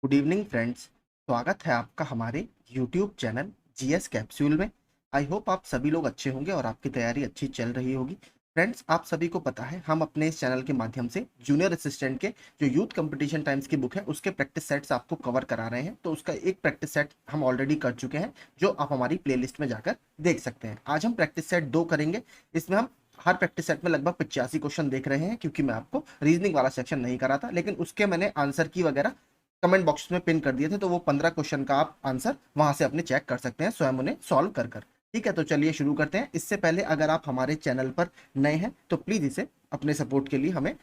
Good evening friends. स्वागत है आपका हमारे यूट्यूब चैनल जीएस कैप्सूल में। आई होप आप सभी लोग अच्छे होंगे और आपकी तैयारी अच्छी चल रही होगी। फ्रेंड्स, आप सभी को पता है हम अपने इस चैनल के माध्यम से जूनियर असिस्टेंट के जो यूथ कंपटीशन टाइम्स की बुक है उसके प्रैक्टिस सेट्स आपको कवर करा रहे हैं। तो उसका एक प्रैक्टिस सेट हम ऑलरेडी कर चुके हैं जो आप हमारी प्लेलिस्ट में जाकर देख सकते हैं। आज हम प्रैक्टिस सेट 2 करेंगे। इसमें हम हर प्रैक्टिस सेट में लगभग 85 क्वेश्चन देख रहे हैं, क्योंकि मैं आपको रीजनिंग वाला सेक्शन नहीं करा था, लेकिन उसके मैंने आंसर की वगैरह कमेंट बॉक्स में पिन कर दिए थे। तो वो 15 क्वेश्चन का आप आंसर वहां से अपने चेक कर सकते हैं, स्वयं उन्हें सॉल्व कर कर। ठीक है, तो चलिए शुरू करते हैं। इससे पहले अगर आप हमारे चैनल पर नए हैं तो प्लीज इसे अपने सपोर्ट के लिए हमें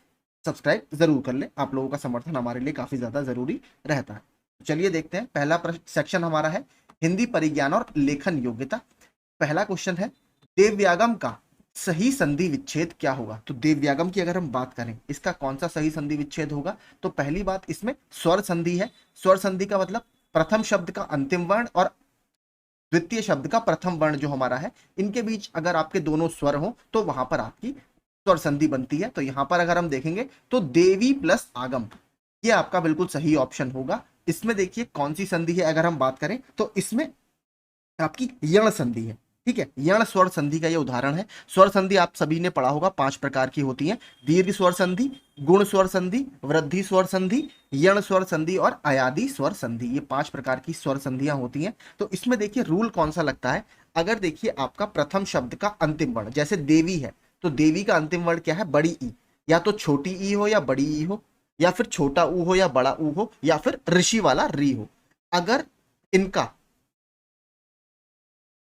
सब्सक्राइब जरूर कर ले। आप लोगों का समर्थन हमारे लिए काफी ज्यादा जरूरी रहता है। चलिए देखते हैं। पहला सेक्शन हमारा है हिंदी परिज्ञान और लेखन योग्यता। पहला क्वेश्चन है देवव्यागम का सही संधि विच्छेद क्या होगा। तो देवव्यागम की अगर हम बात करें, इसका कौन सा सही संधि विच्छेद होगा, तो पहली बात इसमें स्वर संधि है। स्वर संधि का मतलब प्रथम शब्द का अंतिम वर्ण और द्वितीय शब्द का प्रथम वर्ण जो हमारा है, इनके बीच अगर आपके दोनों स्वर हो तो वहां पर आपकी स्वर संधि बनती है। तो यहां पर अगर हम देखेंगे तो देवी प्लस आगम, ये आपका बिल्कुल सही ऑप्शन होगा। इसमें देखिए कौन सी संधि है, अगर हम बात करें तो इसमें आपकी यण संधि है। ठीक है, यण स्वर संधि का ये उदाहरण है। स्वर संधि आप सभी ने पढ़ा होगा, 5 प्रकार की होती है। दीर्घ स्वर संधि, गुण स्वर संधि, वृद्धि स्वर संधि, यण स्वर संधि और अयादि स्वर संधि, ये 5 प्रकार की स्वर संधियां होती हैं। तो इसमें देखिए रूल कौन सा लगता है। अगर देखिए आपका प्रथम शब्द का अंतिम वर्ण, जैसे देवी है तो देवी का अंतिम वर्ण क्या है, बड़ी ई। या तो छोटी ई हो या बड़ी ई हो, या फिर छोटा ऊ हो या बड़ा ऊ हो, या फिर ऋषि वाला री हो। अगर इनका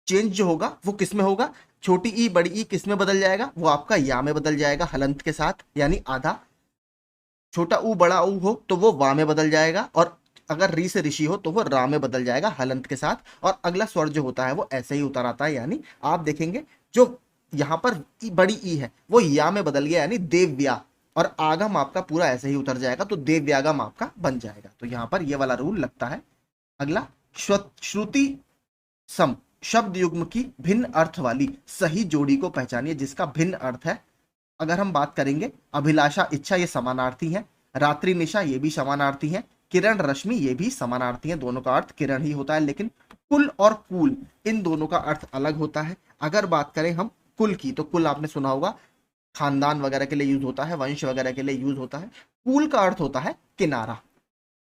चेंज जो होगा वो किस में होगा, छोटी ई बड़ी ई किस में बदल जाएगा, वो आपका या में बदल जाएगा हलंत के साथ, यानी आधा। छोटा ऊ बड़ा ऊ हो तो वो वा में बदल जाएगा, और अगर री से ऋषि हो तो वो रा में बदल जाएगा हलंत के साथ। और अगला स्वर जो होता है वो ऐसे ही उतर आता है, यानी आप देखेंगे जो यहाँ पर बड़ी ई है वो या में बदल गया, यानी देव्या। और आगम आपका पूरा ऐसे ही उतर जाएगा, तो देव्यागम आपका बन जाएगा। तो यहाँ पर ये वाला रूल लगता है। अगला श्रुति सम शब्द युग्म की भिन्न अर्थ वाली सही जोड़ी को पहचानिए जिसका भिन्न अर्थ है। अगर हम बात करेंगे, अभिलाषा इच्छा ये समानार्थी है, रात्रि निशा ये भी समानार्थी है, किरण रश्मि ये भी समानार्थी है। दोनों का अर्थ किरण ही होता है, लेकिन कुल और कूल इन दोनों का अर्थ अलग होता है। अगर बात करें हम कुल की, तो कुल आपने सुना होगा खानदान वगैरह के लिए यूज होता है, वंश वगैरह के लिए यूज होता है। कूल का अर्थ होता है किनारा।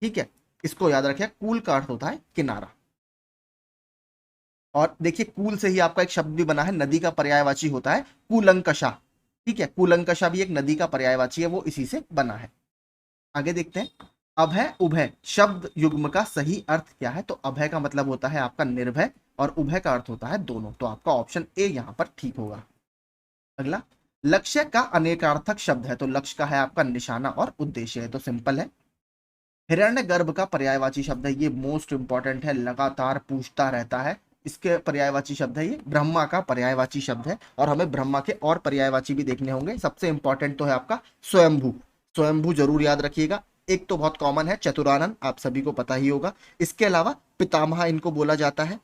ठीक है, इसको याद रखिए, कूल का अर्थ होता है किनारा। और देखिए कूल से ही आपका एक शब्द भी बना है, नदी का पर्यायवाची होता है कूलंकषा। ठीक है, कूलंकषा भी एक नदी का पर्यायवाची है, वो इसी से बना है। आगे देखते हैं। अभय उभय शब्द युग्म का सही अर्थ क्या है। तो अभय का मतलब होता है आपका निर्भय, और उभय का अर्थ होता है दोनों। तो आपका ऑप्शन ए यहां पर ठीक होगा। अगला, लक्ष्य का अनेकार्थक शब्द है। तो लक्ष्य का है आपका निशाना और उद्देश्य है, तो सिंपल है। हिरण्य गर्भ का पर्यायवाची शब्द है, ये मोस्ट इंपॉर्टेंट है, लगातार पूछता रहता है। इसके पर्यायवाची शब्द है ये ब्रह्मा का पर्यायवाची शब्द है, और हमें ब्रह्मा के और पर्यायवाची भी देखने होंगे। सबसे इंपॉर्टेंट तो है आपका स्वयंभू। स्वयंभू जरूर याद रखिएगा। एक तो बहुत कॉमन है चतुरानन, आप सभी को पता ही होगा। इसके अलावा पितामह इनको बोला जाता है,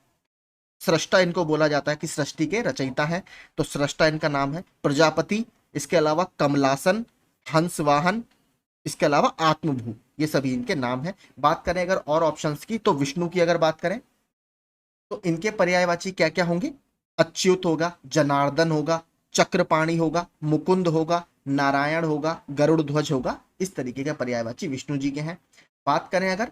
सृष्टा इनको बोला जाता है कि सृष्टि के रचयिता है, तो सृष्टा इनका नाम है। प्रजापति, इसके अलावा कमलासन, हंसवाहन, इसके अलावा आत्मभू, ये सभी इनके नाम है। बात करें अगर और ऑप्शंस की, तो विष्णु की अगर बात करें तो इनके पर्यायवाची क्या क्या होंगे, अच्युत होगा, जनार्दन होगा, चक्रपाणी होगा, मुकुंद होगा, नारायण होगा, गरुड़ ध्वज होगा। इस तरीके के पर्यायवाची विष्णु जी के हैं। बात करें अगर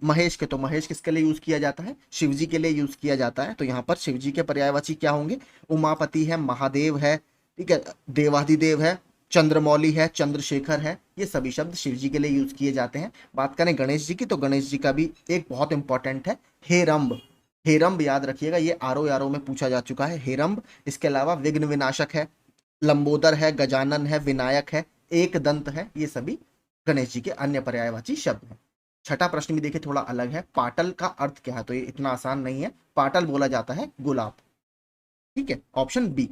महेश के, तो महेश किसके लिए यूज किया जाता है, शिव जी के लिए यूज किया जाता है। तो यहाँ पर शिव जी के पर्यायवाची क्या होंगे, उमापति है, महादेव है, ठीक है, देवाधिदेव है, चंद्रमौली है, चंद्रशेखर है। ये सभी शब्द शिव जी के लिए यूज किए जाते हैं। बात करें गणेश जी की, तो गणेश जी का भी एक बहुत इंपॉर्टेंट है हेरंब। हेरंब याद रखिएगा, ये आरो यारो में पूछा जा चुका है, हेरंब। इसके अलावा विघ्न विनाशक है, लंबोदर है, गजानन है, विनायक है, एक दंत है। ये सभी गणेश जी के अन्य पर्यायवाची शब्द हैं। छठा प्रश्न भी देखिए थोड़ा अलग है। पाटल का अर्थ क्या है, तो ये इतना आसान नहीं है। पाटल बोला जाता है गुलाब। ठीक है, ऑप्शन बी।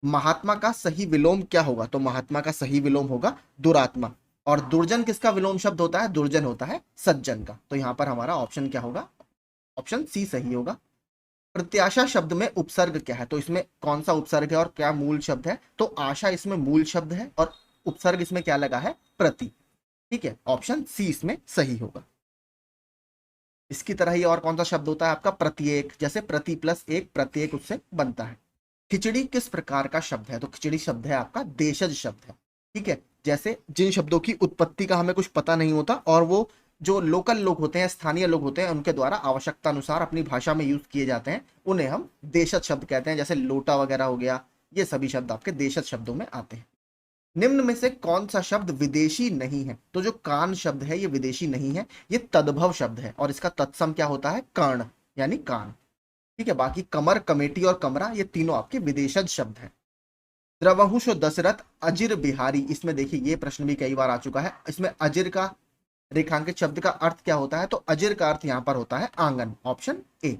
महात्मा का सही विलोम क्या होगा, तो महात्मा का सही विलोम होगा दुरात्मा। और दुर्जन किसका विलोम शब्द होता है, दुर्जन होता है सज्जन का। तो यहां पर हमारा ऑप्शन क्या होगा, ऑप्शन सी सही होगा। प्रत्याशा शब्द में उपसर्ग क्या है, तो इसमें कौन सा उपसर्ग है और क्या मूल शब्द है, तो आशा इसमें मूल शब्द है, और उपसर्ग इसमें क्या लगा है, प्रति। ठीक है, ऑप्शन सी इसमें सही होगा। इसकी तरह ही और कौन सा शब्द होता है आपका, प्रत्येक, जैसे प्रति प्लस एक, प्रत्येक उससे बनता है। खिचड़ी किस प्रकार का शब्द है, तो खिचड़ी शब्द है आपका देशज शब्द है। ठीक है, जैसे जिन शब्दों की उत्पत्ति का हमें कुछ पता नहीं होता और वो जो लोकल लोग होते हैं, स्थानीय लोग होते हैं, उनके द्वारा आवश्यकता अनुसार अपनी भाषा में यूज किए जाते हैं, उन्हें हम देशज शब्द कहते हैं। जैसे लोटा वगैरह हो गया, ये सभी शब्द आपके देशज शब्दों में आते हैं। निम्न में से कौन सा शब्द विदेशी नहीं है, तो जो कान शब्द है ये विदेशी नहीं है, ये तद्भव शब्द है और इसका तत्सम क्या होता है, कर्ण यानी कान। ठीक है, बाकी कमर, कमेटी और कमरा ये तीनों आपके विदेशज शब्द हैं। द्रवहुष दशरथ अजिर बिहारी, इसमें देखिए ये प्रश्न भी कई बार आ चुका है। इसमें अजिर का रेखांकित शब्द का अर्थ क्या होता है, तो अजिर का अर्थ यहां पर होता है आंगन, ऑप्शन ए।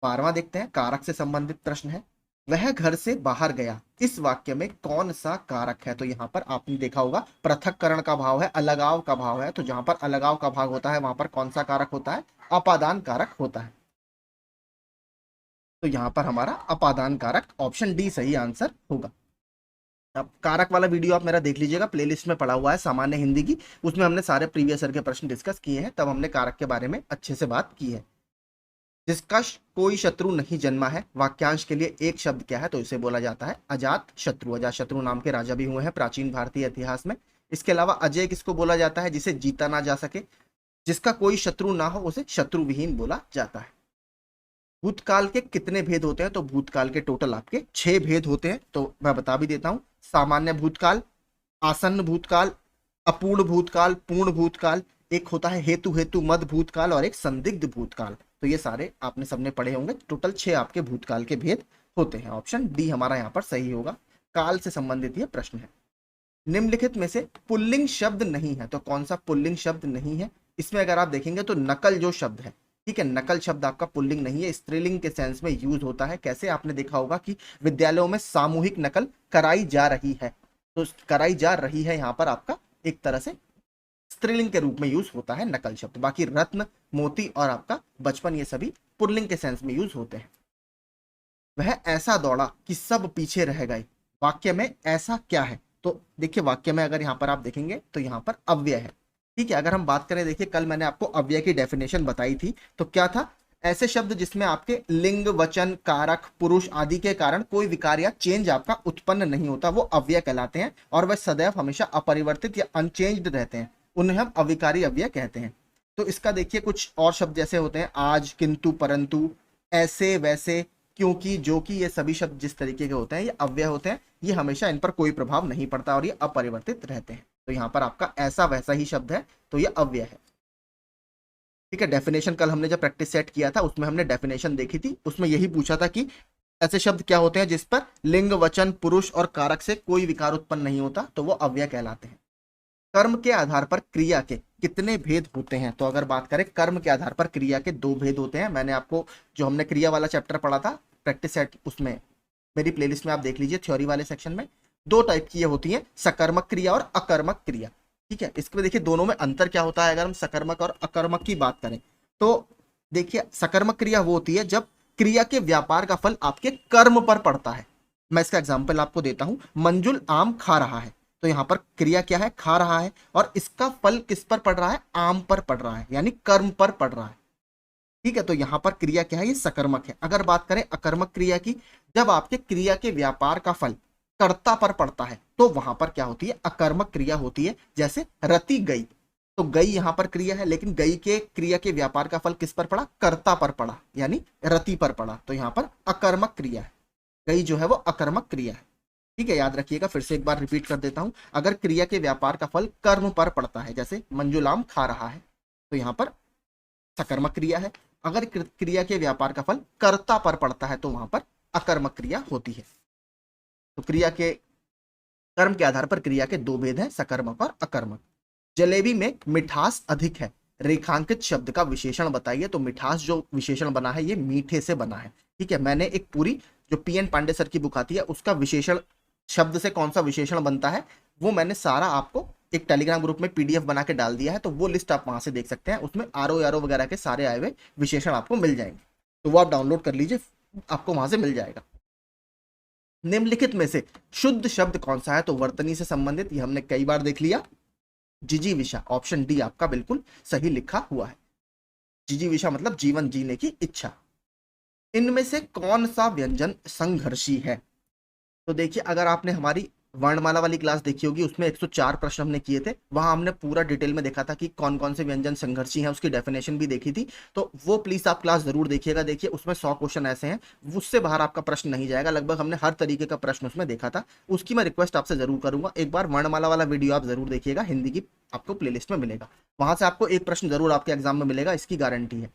12वां देखते हैं, कारक से संबंधित प्रश्न है। वह घर से बाहर गया, इस वाक्य में कौन सा कारक है, तो यहां पर आपने देखा होगा पृथक्करण का भाव है, अलगाव का भाव है, तो जहां पर अलगाव का भाग होता है वहां पर कौन सा कारक होता है, अपादान कारक होता है। तो यहां पर हमारा अपादान कारक ऑप्शन डी सही आंसर होगा। अब कारक वाला वीडियो आप मेरा देख लीजिएगा, प्लेलिस्ट में पड़ा हुआ है सामान्य हिंदी की, उसमें हमने सारे प्रीवियस ईयर के प्रश्न डिस्कस किए हैं, तब हमने कारक के बारे में अच्छे से बात की है। जिसका कोई शत्रु नहीं जन्मा है, वाक्यांश के लिए एक शब्द क्या है, तो इसे बोला जाता है अजात शत्रु। अजात शत्रु नाम के राजा भी हुए हैं प्राचीन भारतीय इतिहास में। इसके अलावा अजय किसको बोला जाता है, जिसे जीता ना जा सके। जिसका कोई शत्रु ना हो उसे शत्रुविहीन बोला जाता है। भूतकाल के कितने भेद होते हैं, तो भूतकाल के टोटल आपके 6 भेद होते हैं, तो मैं बता भी देता हूं। सामान्य भूतकाल, आसन्न भूतकाल, अपूर्ण भूतकाल, पूर्ण भूतकाल, एक होता है हेतु हेतु मद भूतकाल और एक संदिग्ध भूतकाल। तो ये सारे आपने सबने पढ़े होंगे। टोटल 6 आपके भूतकाल के भेद होते हैं। ऑप्शन डी हमारा यहाँ पर सही होगा। काल से संबंधित ये प्रश्न है। निम्नलिखित में से पुल्लिंग शब्द नहीं है, तो कौन सा पुल्लिंग शब्द नहीं है, इसमें अगर आप देखेंगे तो नकल जो शब्द है, ठीक है, नकल शब्द आपका पुल्लिंग नहीं है, स्त्रीलिंग के सेंस में यूज होता है। कैसे, आपने देखा होगा कि विद्यालयों में सामूहिक नकल कराई जा रही है, तो कराई जा रही है यहाँ पर आपका एक तरह से स्त्रीलिंग के रूप में यूज होता है नकल शब्द। बाकी रत्न, मोती और आपका बचपन ये सभी पुल्लिंग के सेंस में यूज होते हैं। वह ऐसा दौड़ा कि सब पीछे रह गए, वाक्य में ऐसा क्या है, तो देखिए वाक्य में अगर यहाँ पर आप देखेंगे तो यहाँ पर अव्यय है। ठीक है, अगर हम बात करें, देखिए कल मैंने आपको अव्यय की डेफिनेशन बताई थी, तो क्या था, ऐसे शब्द जिसमें आपके लिंग, वचन, कारक, पुरुष आदि के कारण कोई विकार या चेंज आपका उत्पन्न नहीं होता, वो अव्यय कहलाते हैं और वह सदैव हमेशा अपरिवर्तित या अनचेंज्ड रहते हैं, उन्हें हम अविकारी अव्यय कहते हैं। तो इसका देखिए कुछ और शब्द जैसे होते हैं आज, किंतु, परंतु, ऐसे, वैसे, क्योंकि, जो कि, ये सभी शब्द जिस तरीके के होते हैं ये अव्यय होते हैं, ये हमेशा इन पर कोई प्रभाव नहीं पड़ता और ये अपरिवर्तित रहते हैं। तो यहाँ पर आपका ऐसा वैसा ही शब्द है, तो ये अव्यय है। ठीक है, डेफिनेशन कल हमने जब प्रैक्टिस सेट किया था उसमें हमने डेफिनेशन देखी थी, उसमें यही पूछा था कि ऐसे शब्द क्या होते हैं जिस पर लिंग, वचन, पुरुष और कारक से कोई विकार उत्पन्न नहीं होता, तो वो अव्यय कहलाते हैं। कर्म के आधार पर क्रिया के कितने भेद होते हैं, तो अगर बात करें कर्म के आधार पर क्रिया के 2 भेद होते हैं। मैंने आपको जो हमने क्रिया वाला चैप्टर पढ़ा था प्रैक्टिस सेट, उसमें मेरी प्लेलिस्ट में आप देख लीजिए, थ्योरी वाले सेक्शन में 2 टाइप की ये होती है, सकर्मक क्रिया और अकर्मक क्रिया। ठीक है, इसमें देखिए दोनों में अंतर क्या होता है। अगर हम सकर्मक और अकर्मक की बात करें तो देखिए सकर्मक क्रिया वो होती है जब क्रिया के व्यापार का फल आपके कर्म पर पड़ता है। मैं इसका एग्जाम्पल आपको देता हूं, मंजुल आम खा रहा है, तो यहां पर क्रिया क्या है, खा रहा है, और इसका फल किस पर पड़ रहा है, आम पर पड़ रहा है, यानी कर्म पर पड़ रहा है। ठीक है, तो यहां पर क्रिया क्या है, ये सकर्मक है। अगर बात करें अकर्मक क्रिया की, जब आपके क्रिया के व्यापार का फल कर्ता पर पड़ता है तो वहां पर क्या होती है, अकर्मक क्रिया होती है। जैसे रति गई, तो गई यहां पर क्रिया है, लेकिन गई के क्रिया के व्यापार का फल किस पर पड़ा, कर्ता पर पड़ा, यानी रति पर पड़ा, तो यहां पर अकर्मक क्रिया है। गई जो है वो अकर्मक क्रिया है। ठीक है, याद रखिएगा, फिर से एक बार रिपीट कर देता हूं। अगर क्रिया के व्यापार का फल कर्म पर पड़ता है, जैसे मंजुलाम खा रहा है, तो यहां पर सकर्मक क्रिया है। अगर क्रिया के व्यापार का फल कर्ता पर पड़ता है तो वहां पर अकर्मक क्रिया होती है। तो क्रिया के कर्म के आधार पर क्रिया के 2 भेद हैं, सकर्मक और अकर्मक। जलेबी में मिठास अधिक है, रेखांकित शब्द का विशेषण बताइए। तो मिठास जो विशेषण बना है ये मीठे से बना है। ठीक है, मैंने एक पूरी जो PN पांडे सर की बुक आती है उसका विशेषण, शब्द से कौन सा विशेषण बनता है, वो मैंने सारा आपको एक टेलीग्राम ग्रुप में PDF बना के डाल दिया है, तो वो लिस्ट आप वहां से देख सकते हैं। उसमें आरो यारो वगैरह के सारे आए हुए विशेषण आपको मिल जाएंगे, तो वो आप डाउनलोड कर लीजिए, आपको वहां से मिल जाएगा। निम्नलिखित में से शुद्ध शब्द कौन सा है, तो वर्तनी से संबंधित, ये हमने कई बार देख लिया, जिजीविषा, ऑप्शन डी आपका बिल्कुल सही लिखा हुआ है। जिजीविषा मतलब जीवन जीने की इच्छा। इनमें से कौन सा व्यंजन संघर्षी है? तो देखिए, अगर आपने हमारी वर्णमाला वाली क्लास देखी होगी, उसमें 104 प्रश्न हमने किए थे, वहां हमने पूरा डिटेल में देखा था कि कौन कौन से व्यंजन संघर्षी हैं, उसकी डेफिनेशन भी देखी थी। तो वो प्लीज आप क्लास जरूर देखिएगा। देखिए, उसमें 100 क्वेश्चन ऐसे हैं, उससे बाहर आपका प्रश्न नहीं जाएगा। लगभग हमने हर तरीके का प्रश्न उसमें देखा था। उसकी मैं रिक्वेस्ट आपसे जरूर करूंगा, एक बार वर्णमाला वाला वीडियो आप जरूर देखिएगा, हिंदी की आपको प्लेलिस्ट में मिलेगा। वहां से आपको एक प्रश्न जरूर आपके एग्जाम में मिलेगा, इसकी गारंटी है।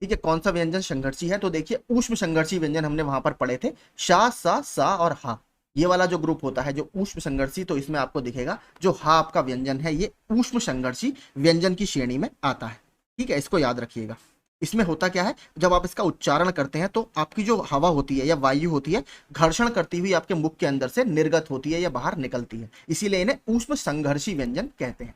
ठीक है, कौन सा व्यंजन संघर्षी है? तो देखिए, ऊष्म संघर्षी व्यंजन हमने वहां पर पढ़े थे, शा, सा और हा। ये वाला जो ग्रुप होता है जो ऊष्म संघर्षी, तो इसमें आपको दिखेगा जो हा आपका व्यंजन है, ये ऊष्म संघर्षी व्यंजन की श्रेणी में आता है। ठीक है, इसको याद रखिएगा। इसमें होता क्या है, जब आप इसका उच्चारण करते हैं तो आपकी जो हवा होती है या वायु होती है, घर्षण करती हुई आपके मुख के अंदर से निर्गत होती है या बाहर निकलती है, इसीलिए इन्हें ऊष्म संघर्षी व्यंजन कहते हैं।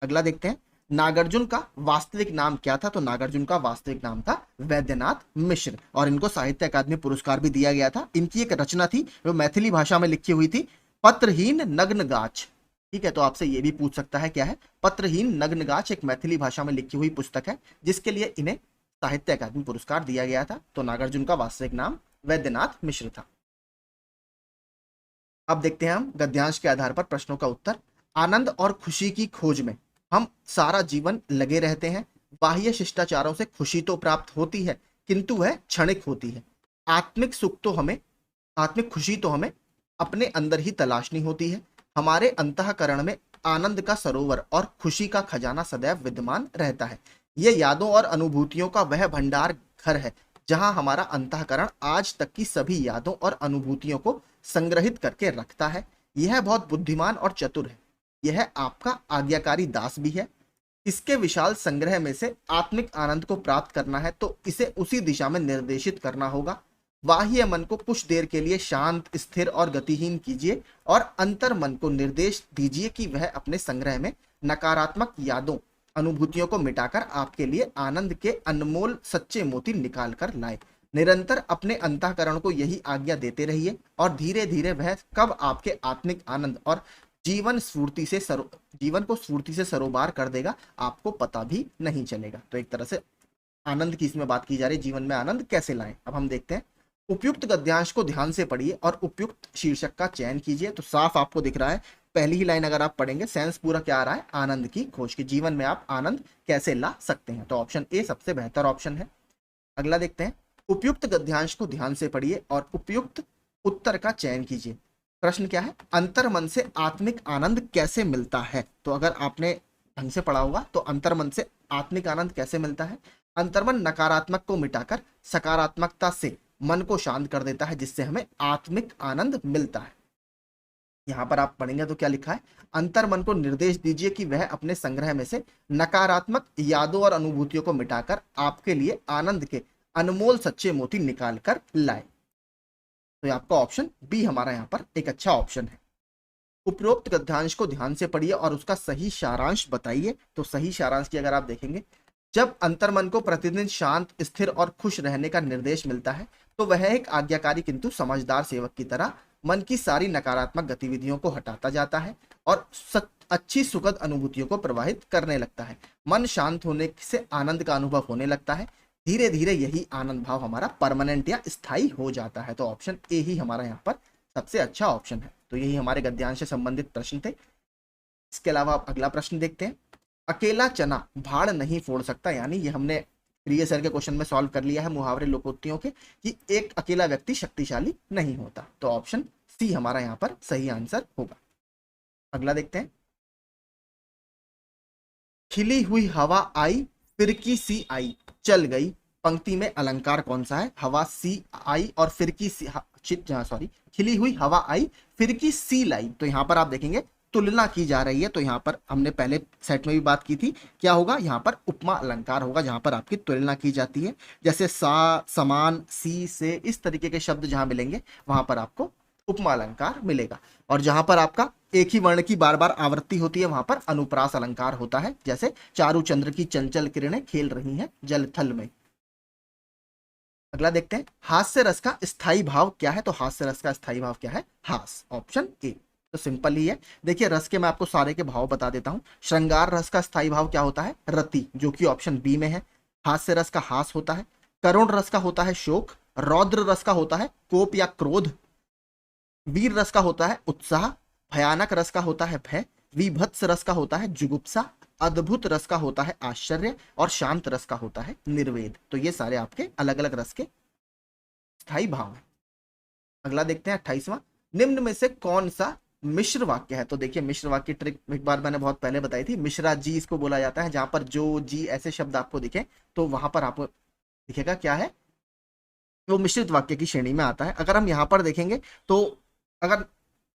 अगला देखते हैं, नागार्जुन का वास्तविक नाम क्या था? तो नागार्जुन का वास्तविक नाम था वैद्यनाथ मिश्र, और इनको साहित्य अकादमी पुरस्कार भी दिया गया था। इनकी एक रचना थी जो मैथिली भाषा में लिखी हुई थी, पत्रहीन नग्नगाछ। ठीक है, तो आपसे ये भी पूछ सकता है क्या है पत्रहीन नग्नगाछ, एक मैथिली भाषा में लिखी हुई पुस्तक है जिसके लिए इन्हें साहित्य अकादमी पुरस्कार दिया गया था। तो नागार्जुन का वास्तविक नाम वैद्यनाथ मिश्र था। अब देखते हैं हम गद्यांश के आधार पर प्रश्नों का उत्तर। आनंद और खुशी की खोज में हम सारा जीवन लगे रहते हैं। बाह्य शिष्टाचारों से खुशी तो प्राप्त होती है, किंतु वह क्षणिक होती है। आत्मिक सुख तो हमें आत्मिक खुशी तो हमें अपने अंदर ही तलाशनी होती है। हमारे अंतःकरण में आनंद का सरोवर और खुशी का खजाना सदैव विद्यमान रहता है। यह यादों और अनुभूतियों का वह भंडार घर है जहां हमारा अंतःकरण आज तक की सभी यादों और अनुभूतियों को संग्रहित करके रखता है। यह बहुत बुद्धिमान और चतुर है। यह आपका आज्ञाकारी दास भी है। इसके विशाल संग्रह में से आत्मिक आनंद को प्राप्त करना है तो इसे उसी दिशा में निर्देशित करना होगा। बाह्य मन को कुछ देर के लिए शांत, स्थिर और गतिहीन कीजिए और अंतर मन को निर्देश दीजिए कि वह अपने संग्रह में नकारात्मक यादों, अनुभूतियों को मिटाकर आपके लिए आनंद के अनमोल सच्चे मोती निकाल कर लाए। निरंतर अपने अंतःकरण को यही आज्ञा देते रहिए और धीरे धीरे वह कब आपके आत्मिक आनंद और जीवन को स्फूर्ति से सरोबार कर देगा, आपको पता भी नहीं चलेगा। तो एक तरह से आनंद की इसमें बात की जा रही है, जीवन में आनंद कैसे लाएं। अब हम देखते हैं, उपयुक्त गद्यांश को ध्यान से पढ़िए और उपयुक्त शीर्षक का चयन कीजिए। तो साफ आपको दिख रहा है, पहली ही लाइन अगर आप पढ़ेंगे, सेंस पूरा क्या आ रहा है, आनंद की खोज के जीवन में आप आनंद कैसे ला सकते हैं। तो ऑप्शन ए सबसे बेहतर ऑप्शन है। अगला देखते हैं, उपयुक्त गद्यांश को ध्यान से पढ़िए और उपयुक्त उत्तर का चयन कीजिए। प्रश्न क्या है, अंतर मन से आत्मिक आनंद कैसे मिलता है? तो अगर आपने ढंग से पढ़ा होगा तो अंतर मन से आत्मिक आनंद कैसे मिलता है? अंतर्मन नकारात्मक को मिटाकर सकारात्मकता से मन को शांत कर देता है, जिससे हमें आत्मिक आनंद मिलता है। यहां पर आप पढ़ेंगे तो क्या लिखा है, अंतर मन को निर्देश दीजिए कि वह अपने संग्रह में से नकारात्मक यादों और अनुभूतियों को मिटाकर आपके लिए आनंद के अनमोल सच्चे मोती निकाल कर लाए। तो आपका ऑप्शन बी हमारा यहाँ पर एक अच्छा ऑप्शन है। उपरोक्त गद्यांश को ध्यान से पढ़िए और उसका सही सारांश बताइए। तो सही सारांश की अगर आप देखेंगे, जब अंतर्मन को प्रतिदिन शांत, स्थिर और खुश रहने का निर्देश मिलता है तो वह एक आज्ञाकारी किंतु समझदार सेवक की तरह मन की सारी नकारात्मक गतिविधियों को हटाता जाता है और अच्छी सुखद अनुभूतियों को प्रवाहित करने लगता है। मन शांत होने से आनंद का अनुभव होने लगता है। धीरे धीरे यही आनंद भाव हमारा परमानेंट या स्थायी हो जाता है। तो ऑप्शन ए ही हमारा यहाँ पर सबसे अच्छा ऑप्शन है। तो यही हमारे गद्यांश से संबंधित प्रश्न थे। इसके अलावा आप अगला प्रश्न देखते हैं, अकेला चना भाड़ नहीं फोड़ सकता, यानी ये हमने प्रीवियस ईयर के क्वेश्चन में सॉल्व कर लिया है मुहावरे लोकोक्तियों के, कि एक अकेला व्यक्ति शक्तिशाली नहीं होता। तो ऑप्शन सी हमारा यहाँ पर सही आंसर होगा। अगला देखते हैं, खिली हुई हवा आई, फिरकी सी आई, चल गई। पंक्ति में अलंकार कौन सा है? हवा सी आई और फिरकी सी, सॉरी, खिली हुई हवा आई, फिरकी सी लाई। तो यहाँ पर आप देखेंगे तुलना की जा रही है। तो यहाँ पर हमने पहले सेट में भी बात की थी, क्या होगा यहाँ पर उपमा अलंकार होगा, जहां पर आपकी तुलना की जाती है। जैसे सा, समान, सी से, इस तरीके के शब्द जहां मिलेंगे वहां पर आपको उपमा अलंकार मिलेगा। और जहां पर आपका एक ही वर्ण की बार बार आवृत्ति होती है वहां पर अनुप्रास अलंकार होता है। जैसे चारु चंद्र की चंचल किरणें खेल रही हैं जलथल में। अगला देखते हैं, हास्य रस का स्थायी भाव क्या है? तो हास्य रस का स्थायी भाव क्या है? हास। Option A. तो सिंपल ही है। देखिए, रस के मैं आपको सारे के भाव बता देता हूं। श्रृंगार रस का स्थायी भाव क्या होता है? रति, जो कि ऑप्शन बी में है। हास्य रस का हास होता है, करुण रस का होता है शोक, रौद्र रस का होता है कोप या क्रोध, वीर रस का होता है उत्साह, भयानक रस का होता है भय, विभत्स रस का होता है जुगुप्सा, अद्भुत रस का होता है आश्चर्य और शांत रस का होता है निर्वेद। तो ये सारे आपके अलग अलग रस के स्थायी भाव हैं। अगला देखते हैं 28वां, निम्न में से कौन सा मिश्र वाक्य है? तो देखिए मिश्र वाक्य ट्रिक एक बार मैंने बहुत पहले बताई थी, मिश्रा जी इसको बोला जाता है, जहां पर जो जी ऐसे शब्द आपको दिखे तो वहां पर आपको दिखेगा क्या है, वो मिश्रित वाक्य की श्रेणी में आता है। अगर हम यहाँ पर देखेंगे तो अगर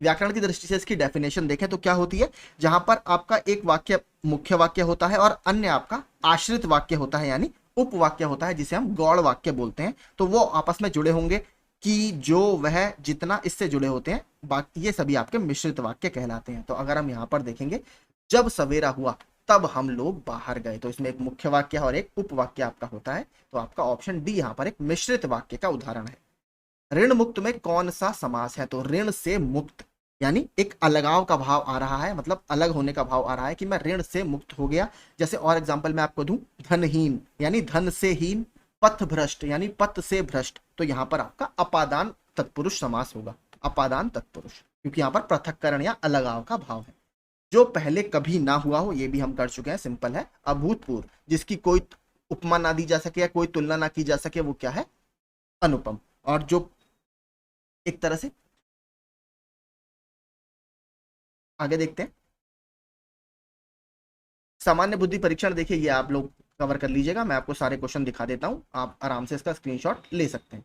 व्याकरण की दृष्टि से इसकी डेफिनेशन देखें तो क्या होती है, जहां पर आपका एक वाक्य मुख्य वाक्य होता है और अन्य आपका आश्रित वाक्य होता है, यानी उपवाक्य होता है, जिसे हम गौड़ वाक्य बोलते हैं। तो वो आपस में जुड़े होंगे कि जो वह जितना, इससे जुड़े होते हैं, बाकी ये सभी आपके मिश्रित वाक्य कहलाते हैं। तो अगर हम यहाँ पर देखेंगे, जब सवेरा हुआ तब हम लोग बाहर गए, तो इसमें एक मुख्य वाक्य और एक उपवाक्य आपका होता है। तो आपका ऑप्शन डी यहाँ पर एक मिश्रित वाक्य का उदाहरण है। ऋण मुक्त में कौन सा समास है? तो ऋण से मुक्त, यानी एक अलगाव का भाव आ रहा है, मतलब अलग होने का भाव आ रहा है कि मैं ऋण से मुक्त हो गया। जैसे और एग्जांपल मैं आपको दूं, धनहीन यानी धन से हीन, पथ भ्रष्ट यानी पथ से भ्रष्ट। तो यहां पर आपका अपादान तत्पुरुष समास होगा, अपादान तत्पुरुष, क्योंकि यहां पर पृथक्करण या अलगाव का भाव है। जो पहले कभी ना हुआ हो, ये भी हम कर चुके हैं, सिंपल है। अभूतपूर्व, जिसकी कोई उपमा ना दी जा सके या कोई तुलना ना की जा सके, वो क्या है? अनुपम। और जो एक तरह से आगे देखते हैं, सामान्य बुद्धि परीक्षण, देखिए ये आप लोग कवर कर लीजिएगा, मैं आपको सारे क्वेश्चन दिखा देता हूं, आप आराम से इसका स्क्रीनशॉट ले सकते हैं।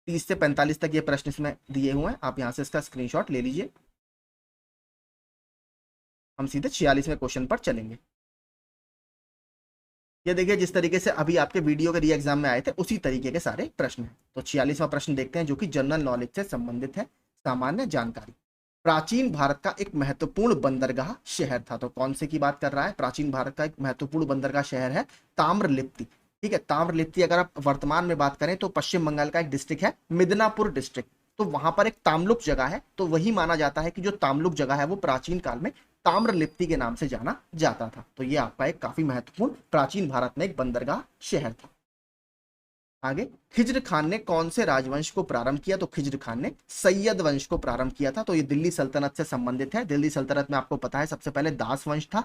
30 से 45 तक ये प्रश्न इसमें दिए हुए हैं, आप यहां से इसका स्क्रीनशॉट ले लीजिए। हम सीधे 46वें क्वेश्चन पर चलेंगे। ये देखिए जिस तरीके से अभी आपके वीडियो के री एग्जाम में आए थे, उसी तरीके के सारे प्रश्न हैं। तो 46वां प्रश्न देखते हैं, जो कि जनरल नॉलेज से संबंधित है, सामान्य जानकारी। प्राचीन भारत का एक महत्वपूर्ण बंदरगाह शहर था। तो कौन से की बात कर रहा है? प्राचीन भारत का एक महत्वपूर्ण बंदरगाह शहर है ताम्रलिप्ति। ठीक है, ताम्रलिप्ति अगर आप वर्तमान में बात करें तो पश्चिम बंगाल का एक डिस्ट्रिक्ट है, मिदनापुर डिस्ट्रिक्ट। तो वहां पर एक ताम्लुक जगह है, तो वही माना जाता है कि जो ताम्लुक जगह है वो प्राचीन काल में ताम्रलिप्ति के नाम से जाना जाता था। तो ये आपका एक काफी महत्वपूर्ण प्राचीन भारत में एक बंदरगाह शहर था। आगे, खिज्र खान ने कौन से राजवंश को प्रारंभ किया? तो खिज्र खान ने सैयद वंश को प्रारंभ किया था। तो ये दिल्ली सल्तनत से संबंधित है। दिल्ली सल्तनत में आपको पता है सबसे पहले दास वंश था,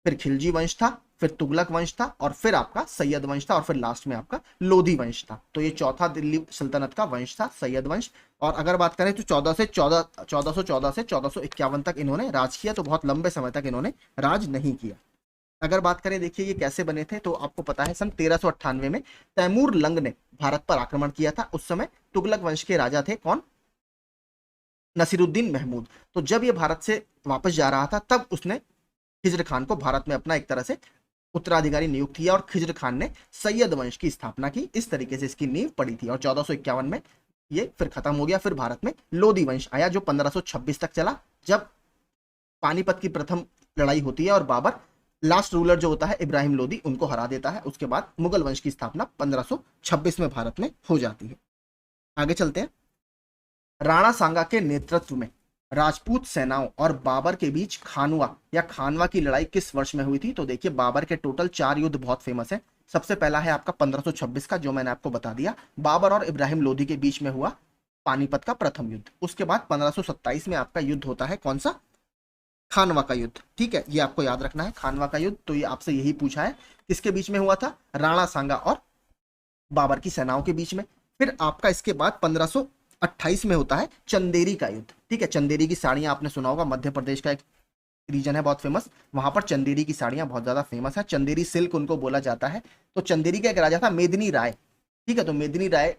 फिर खिलजी वंश था, फिर तुगलक वंश था, और फिर आपका सैयद वंश था, और फिर लास्ट में आपका लोधी वंश था। तो ये चौथा दिल्ली सल्तनत का वंश था, सैयद वंश। और अगर बात करें तो 1414 से 1451 तक इन्होंने राज किया। तो बहुत लंबे समय तक इन्होंने राज नहीं किया। अगर बात करें, देखिए ये कैसे बने थे, तो आपको पता है सन 1398 में तैमूर लंग ने भारत पर आक्रमण किया था। उस समय तुगलक वंश के राजा थे कौन? नसीरुद्दीन महमूद। तो जब ये भारत से वापस जा रहा था, तब उसने खिज्र खान को भारत में अपना एक तरह से उत्तराधिकारी नियुक्त किया, और खिज्र खान ने सैयद वंश की स्थापना की। इस तरीके से इसकी नींव पड़ी थी, और 1451 में ये फिर खत्म हो गया। फिर भारत में लोधी वंश आया, जो 1526 तक चला, जब पानीपत की प्रथम लड़ाई होती है और बाबर लास्ट रूलर जो होता है इब्राहिम लोदी, उनको हरा देता है। उसके बाद मुगल वंश की स्थापना 1526 में भारत में हो जाती है। आगे चलते हैं। राणा सांगा के नेतृत्व में राजपूत सेनाओं और बाबर के बीच खानवा या खानवा की लड़ाई किस वर्ष में हुई थी? तो देखिए बाबर के टोटल 4 युद्ध बहुत फेमस है। सबसे पहला है आपका 1526 का, जो मैंने आपको बता दिया, बाबर और इब्राहिम लोदी के बीच में हुआ पानीपत का प्रथम युद्ध। उसके बाद 1527 में आपका युद्ध होता है कौन सा? खानवा का युद्ध। ठीक है, ये आपको याद रखना है, खानवा का युद्ध। तो ये आपसे यही पूछा है, किसके बीच में हुआ था? राणा सांगा और बाबर की सेनाओं के बीच में। फिर आपका इसके बाद 1528 में होता है चंदेरी का युद्ध। ठीक है, चंदेरी की साड़ियां आपने सुना होगा, मध्य प्रदेश का एक रीजन है बहुत फेमस, वहां पर चंदेरी की साड़ियां बहुत ज्यादा फेमस है, चंदेरी सिल्क उनको बोला जाता है। तो चंदेरी का एक राजा था मेदिनी राय। ठीक है, तो मेदिनी राय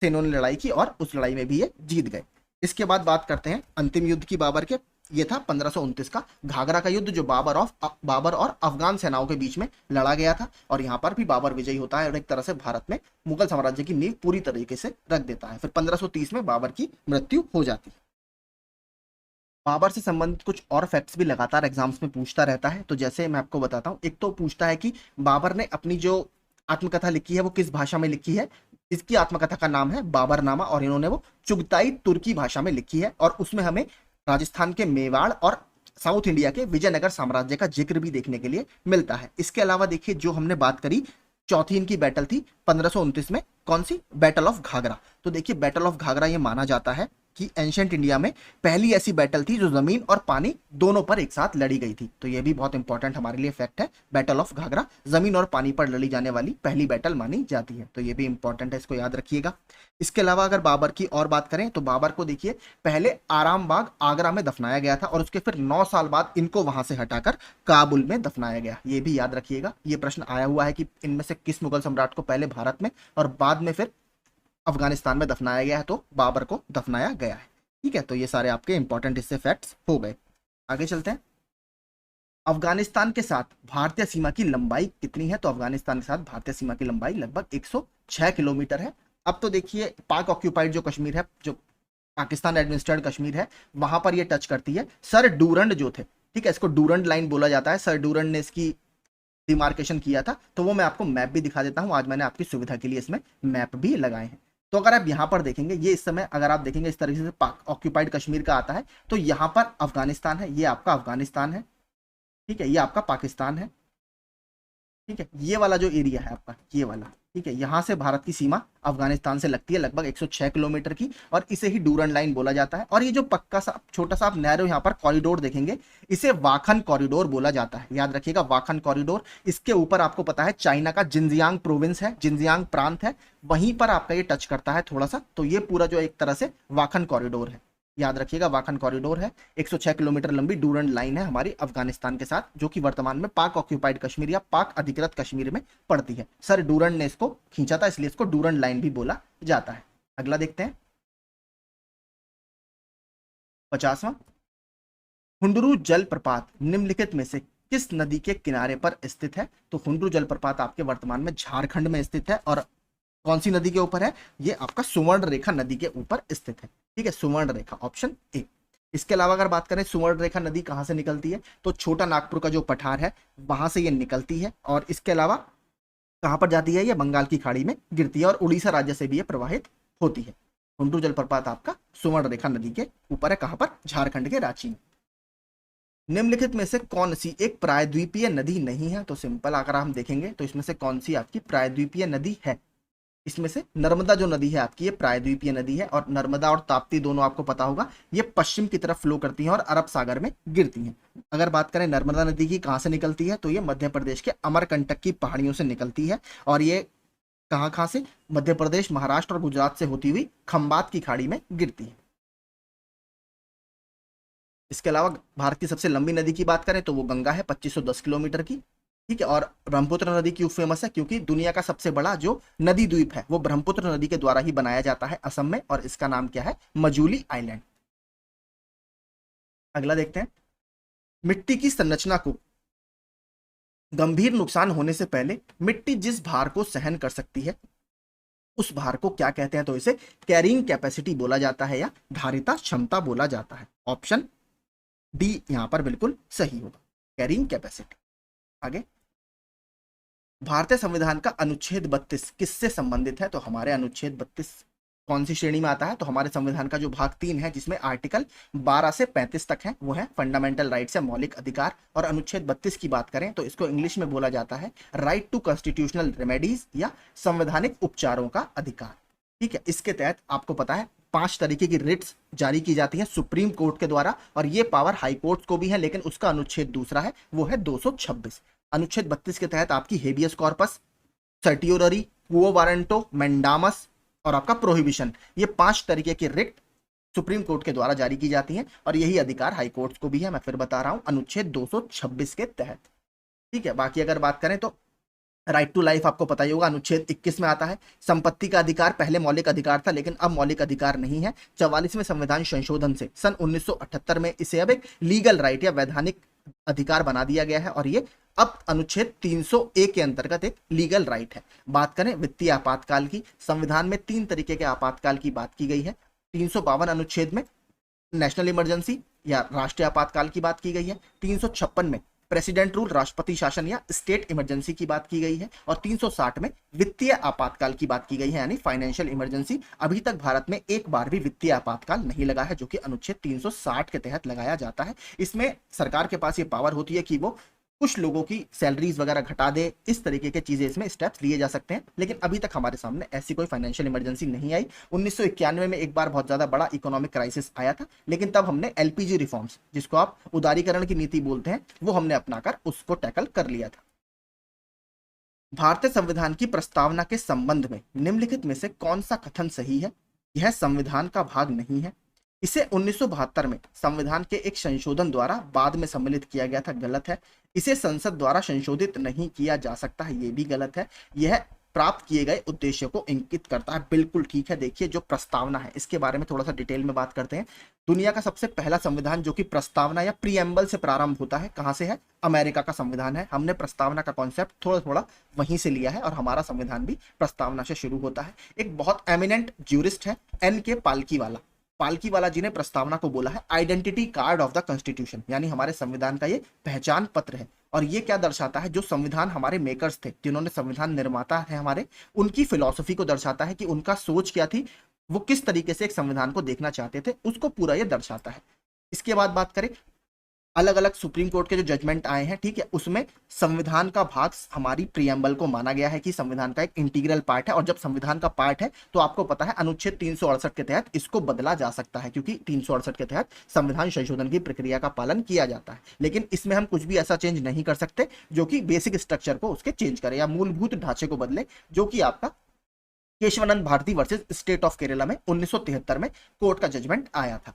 से इन्होंने लड़ाई की और उस लड़ाई में भी ये जीत गए। इसके बाद बात करते हैं अंतिम युद्ध की बाबर के। ये था 1529 का घाघरा का युद्ध, जो बाबर और अफगान सेनाओं के बीच में लड़ा गया था, और यहाँ पर भी बाबर विजयी होता है और एक तरह से भारत में मुगल साम्राज्य की नींव पूरी तरीके से रख देता है। फिर 1530 में बाबर की मृत्यु हो जाती है। बाबर से संबंधित कुछ और फैक्ट्स भी लगातार एग्जाम्स में पूछता रहता है। तो जैसे मैं आपको बताता हूँ, एक तो पूछता है कि बाबर ने अपनी जो आत्मकथा लिखी है वो किस भाषा में लिखी है। इसकी आत्मकथा का नाम है बाबरनामा, और इन्होंने वो चुगताई तुर्की भाषा में लिखी है, और उसमें हमें राजस्थान के मेवाड़ और साउथ इंडिया के विजयनगर साम्राज्य का जिक्र भी देखने के लिए मिलता है। इसके अलावा देखिए, जो हमने बात करी चौथी इनकी बैटल थी 1529 में, कौन सी? Battle of Ghaghara. तो देखिए बैटल ऑफ घाघरा ये माना जाता है कि एंशिएंट इंडिया में पहली ऐसी बैटल थी जो जमीन और पानी दोनों पर एक साथ लड़ी गई थी। तो ये भी बहुत इंपॉर्टेंट हमारे लिए फैक्ट है, बैटल ऑफ घाघरा जमीन और पानी पर लड़ी जाने वाली पहली बैटल मानी जाती है। तो ये भी इंपॉर्टेंट है, इसको याद रखिएगा। इसके अलावा अगर बाबर की और बात करें तो बाबर को देखिए पहले आराम बाग आगरा में दफनाया गया था और उसके फिर 9 साल बाद इनको वहां से हटाकर काबुल में दफनाया गया। ये भी याद रखिएगा, ये प्रश्न आया हुआ है कि इनमें से किस मुगल सम्राट को पहले भारत में और बाद में फिर अफगानिस्तान में दफनाया गया है? तो बाबर को दफनाया गया है। ठीक है, तो ये सारे आपके इंपॉर्टेंट इससे फैक्ट्स हो गए। आगे चलते हैं। अफगानिस्तान के साथ भारतीय सीमा की लंबाई कितनी है? तो अफगानिस्तान के साथ भारतीय सीमा की लंबाई लगभग 106 किलोमीटर है। अब तो देखिए पाक ऑक्यूपाइड जो कश्मीर है, जो पाकिस्तान एडमिनिस्ट्रेटेड कश्मीर है, वहां पर ये टच करती है। सर डूरंड जो थे, ठीक है, इसको डूरंड लाइन बोला जाता है। सर डूरंड ने इसकी डिमार्केशन किया था। तो वो मैं आपको मैप भी दिखा देता हूं, आज मैंने आपकी सुविधा के लिए इसमें मैप भी लगाए हैं। तो अगर आप यहां पर देखेंगे, ये इस समय अगर आप देखेंगे इस तरीके से पाक ऑक्यूपाइड कश्मीर का आता है, तो यहां पर अफगानिस्तान है, ये आपका अफगानिस्तान है, ठीक है, ये आपका पाकिस्तान है, ठीक है, ये वाला जो एरिया है आपका, ये वाला, ठीक है, यहां से भारत की सीमा अफगानिस्तान से लगती है लगभग 106 किलोमीटर की, और इसे ही डूरंड लाइन बोला जाता है। और ये जो पक्का सा छोटा सा आप नैरो यहाँ पर कॉरिडोर देखेंगे, इसे वाखन कॉरिडोर बोला जाता है। याद रखिएगा वाखन कॉरिडोर। इसके ऊपर आपको पता है चाइना का जिनजियांग प्रोविंस है, जिनजियांग प्रांत है, वहीं पर आपका ये टच करता है थोड़ा सा। तो ये पूरा जो एक तरह से वाखन कॉरिडोर है, याद रखिएगा वाखन कॉरिडोर है। 106 किलोमीटर लंबी डूरंड लाइन है हमारी अफगानिस्तान के साथ, जो कि वर्तमान में पाक ऑक्यूपाइड कश्मीर या पाक अधिकृत कश्मीर में पड़ती है। सर डूरंड ने इसको खींचा था, इसलिए इसको डूरंड लाइन भी बोला जाता है। अगला देखते हैं 50वां। हुंडरू जलप्रपात निम्नलिखित में से किस नदी के किनारे पर स्थित है? तो हुंडरू जलप्रपात आपके वर्तमान में झारखंड में स्थित है, और कौन सी नदी के ऊपर है? ये आपका सुवर्ण रेखा नदी के ऊपर स्थित है। ठीक है, सुवर्ण रेखा, ऑप्शन ए। इसके अलावा अगर बात करें सुवर्ण रेखा नदी कहां से निकलती है, तो छोटा नागपुर का जो पठार है वहां से ये निकलती है, और इसके अलावा कहां पर जाती है? ये बंगाल की खाड़ी में गिरती है, और उड़ीसा राज्य से भी ये प्रवाहित होती है। हुंडरू जलप्रपात आपका सुवर्ण रेखा नदी के ऊपर है, कहां पर? झारखंड के रांची में। निम्नलिखित में से कौन सी एक प्रायद्वीपीय नदी नहीं है? तो सिंपल अगर हम देखेंगे तो इसमें से कौन सी आपकी प्रायद्वीपीय नदी है? इसमें से नर्मदा जो नदी है आपकी, ये प्रायद्वीपीय नदी है, और नर्मदा और ताप्ती दोनों आपको पता होगा ये पश्चिम की तरफ फ्लो करती हैं और अरब सागर में गिरती हैं। अगर बात करें नर्मदा नदी की कहां से निकलती है, तो ये मध्य प्रदेश के अमरकंटक की पहाड़ियों से निकलती है, और ये कहां कहां से? मध्य प्रदेश, महाराष्ट्र और गुजरात से होती हुई खंबात की खाड़ी में गिरती है। इसके अलावा भारत की सबसे लंबी नदी की बात करें तो वो गंगा है, 2510 किलोमीटर की। ठीक है, और ब्रह्मपुत्र नदी क्यों फेमस है? क्योंकि दुनिया का सबसे बड़ा जो नदी द्वीप है वो ब्रह्मपुत्र नदी के द्वारा ही बनाया जाता है असम में, और इसका नाम क्या है? मजूली आइलैंड। अगला देखते हैं। मिट्टी की संरचना को गंभीर नुकसान होने से पहले मिट्टी जिस भार को सहन कर सकती है उस भार को क्या कहते हैं? तो इसे कैरिंग कैपेसिटी बोला जाता है या धारिता क्षमता बोला जाता है। ऑप्शन डी यहां पर बिल्कुल सही होगा, कैरिंग कैपेसिटी। आगे, भारतीय संविधान का अनुच्छेद 32 किससे संबंधित है? तो हमारे अनुच्छेद 32 कौन सी श्रेणी में आता है? तो हमारे संविधान का जो भाग 3 है जिसमें आर्टिकल 12 से 35 तक है वो है फंडामेंटल राइट्स या मौलिक अधिकार, और अनुच्छेद 32 की बात करें तो इसको इंग्लिश में बोला जाता है राइट टू कॉन्स्टिट्यूशनल रेमेडीज या संवैधानिक उपचारों का अधिकार। ठीक है, इसके तहत आपको पता है 5 तरीके की रिट्स जारी की जाती है सुप्रीम कोर्ट के द्वारा, और ये पावर हाई कोर्ट को भी है, लेकिन उसका अनुच्छेद दूसरा है, वो है 226। अनुच्छेद 32 के तहत आपकी हेबियस कॉर्पस, सर्टियोररी, क्वो वारंटो, मैंडामस और आपका प्रोहिबिशन, ये 5 तरीके की रिट सुप्रीम कोर्ट के द्वारा जारी की जाती हैं, और यही अधिकार हाई कोर्ट को भी है। मैं फिर बता रहा हूं, अनुच्छेद 226 के तहत। ठीक है, बाकी अगर बात करें तो राइट टू लाइफ आपको पता ही होगा, अनुच्छेद 21 में आता है। संपत्ति का अधिकार पहले मौलिक अधिकार था, लेकिन अब मौलिक अधिकार नहीं है। 44वें संविधान संशोधन से सन 1978 में इसे अब एक लीगल राइट या वैधानिक अधिकार बना दिया गया है, और ये अब अनुच्छेद 300A के अंतर्गत एक लीगल राइट है। बात करें वित्तीय आपातकाल की, संविधान में 3 तरीके के आपातकाल की बात की गई है। 352 अनुच्छेद में नेशनल इमरजेंसी या राष्ट्रीय आपातकाल की बात की गई है। 356 में प्रेसिडेंट रूल, राष्ट्रपति शासन या स्टेट इमरजेंसी की बात की गई है, और 360 में वित्तीय आपातकाल की बात की गई है, यानी फाइनेंशियल इमरजेंसी। अभी तक भारत में एक बार भी वित्तीय आपातकाल नहीं लगा है, जो कि अनुच्छेद 360 के तहत लगाया जाता है। इसमें सरकार के पास ये पावर होती है कि वो कुछ लोगों की सैलरीज वगैरह घटा दे, इस तरीके के चीजें इसमें स्टेप्स लिए जा सकते हैं। लेकिन अभी तक हमारे सामने ऐसी कोई फाइनेंशियल इमरजेंसी नहीं आई। 1991 में एक बार बहुत ज्यादा बड़ा इकोनॉमिक क्राइसिस आया था, लेकिन तब हमने एलपीजी रिफॉर्म्स, जिसको आप उदारीकरण की नीति बोलते हैं, वो हमने अपनाकर उसको टैकल कर लिया था। भारतीय संविधान की प्रस्तावना के संबंध में निम्नलिखित में से कौन सा कथन सही है? यह संविधान का भाग नहीं है। इसे 1972 में संविधान के एक संशोधन द्वारा बाद में सम्मिलित किया गया था, गलत है। इसे संसद द्वारा संशोधित नहीं किया जा सकता है, ये भी गलत है। यह प्राप्त किए गए उद्देश्य को इंगित करता है, बिल्कुल ठीक है। देखिए, जो प्रस्तावना है इसके बारे में थोड़ा सा डिटेल में बात करते हैं। दुनिया का सबसे पहला संविधान जो कि प्रस्तावना या प्रीएम्बल से प्रारंभ होता है, कहां से है? अमेरिका का संविधान है। हमने प्रस्तावना का कॉन्सेप्ट थोड़ा थोड़ा वहीं से लिया है और हमारा संविधान भी प्रस्तावना से शुरू होता है। एक बहुत एमिनेंट ज्यूरिस्ट है एन के पालकीवाला जी ने प्रस्तावना को बोला है identity card of the constitution, यानी हमारे संविधान का ये पहचान पत्र है। और ये क्या दर्शाता है? जो संविधान हमारे मेकर्स थे, जिन्होंने संविधान निर्माता है हमारे, उनकी फिलॉसफी को दर्शाता है कि उनका सोच क्या थी, वो किस तरीके से एक संविधान को देखना चाहते थे, उसको पूरा ये दर्शाता है। इसके बाद बात करें, अलग अलग सुप्रीम कोर्ट के जो जजमेंट आए हैं, ठीक है, उसमें संविधान का भाग हमारी प्रियम्बल को माना गया है कि संविधान का एक इंटीग्रल पार्ट है। और जब संविधान का पार्ट है तो आपको पता है अनुच्छेद 368 के तहत इसको बदला जा सकता है, क्योंकि 368 के तहत संविधान संशोधन की प्रक्रिया का पालन किया जाता है। लेकिन इसमें हम कुछ भी ऐसा चेंज नहीं कर सकते जो कि बेसिक स्ट्रक्चर को उसके चेंज करे या मूलभूत ढांचे को बदले, जो कि आपका Keshavananda Bharati versus state of Kerala में 1973 में कोर्ट का जजमेंट आया था।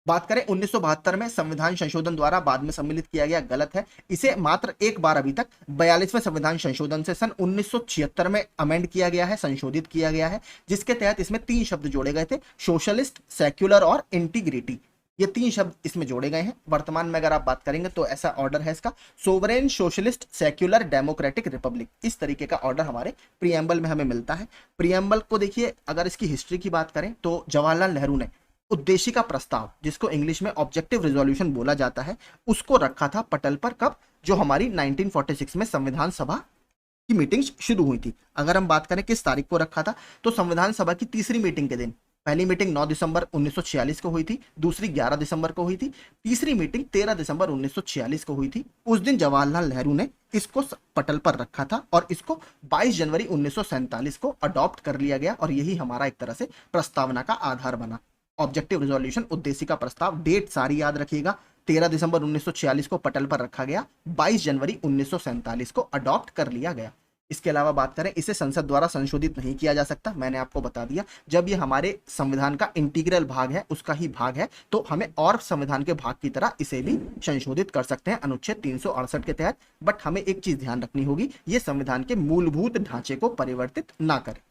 बात करें 1972 में संविधान संशोधन द्वारा बाद में सम्मिलित किया गया, गलत है। इसे मात्र एक बार अभी तक 42वें संविधान संशोधन से सन 1976 में अमेंड किया गया है, संशोधित किया गया है, जिसके तहत इसमें 3 शब्द जोड़े गए थे, सोशलिस्ट, सेक्युलर और इंटीग्रिटी। ये 3 शब्द इसमें जोड़े गए हैं। वर्तमान में अगर आप बात करेंगे तो ऐसा ऑर्डर है इसका, sovereign, socialist, secular, democratic, Republic, इस तरीके का ऑर्डर हमारे प्रियम्बल में हमें मिलता है। प्रियम्बल को देखिए, अगर इसकी हिस्ट्री की बात करें तो जवाहरलाल नेहरू ने उद्देश्य का प्रस्ताव, जिसको इंग्लिश में ऑब्जेक्टिव रिजोल्यूशन बोला जाता है, उसको रखा था पटल पर। कब? जो हमारी 1946 में संविधान सभा की मीटिंग्स शुरू हुई थी। अगर हम बात करें किस तारीख को रखा था, तो संविधान सभा की तीसरी मीटिंग के दिन, पहली मीटिंग 9 दिसंबर 1946 को हुई थी, दूसरी 11 दिसंबर को हुई थी, तीसरी मीटिंग 13 दिसंबर 1946 को हुई थी। उस दिन जवाहरलाल नेहरू ने इसको पटल पर रखा था और इसको 22 जनवरी 1947 को अडॉप्ट कर लिया गया और यही हमारा एक तरह से प्रस्तावना का आधार बना। ऑब्जेक्टिव रिजोल्यूशन, उद्देश्य का प्रस्ताव, डेट सारी याद रखिएगा। 13 दिसंबर 1946 को पटल पर रखा गया, 22 जनवरी 1947 को अडॉप्ट कर लिया गया। इसके अलावा बात करें, इसे संसद द्वारा संशोधित नहीं किया जा सकता, मैंने आपको बता दिया। जब ये हमारे संविधान का इंटीग्रल भाग है, उसका ही भाग है, तो हमें और संविधान के भाग की तरह इसे भी संशोधित कर सकते हैं अनुच्छेद 368 के तहत। बट हमें एक चीज ध्यान रखनी होगी, ये संविधान के मूलभूत ढांचे को परिवर्तित ना करे,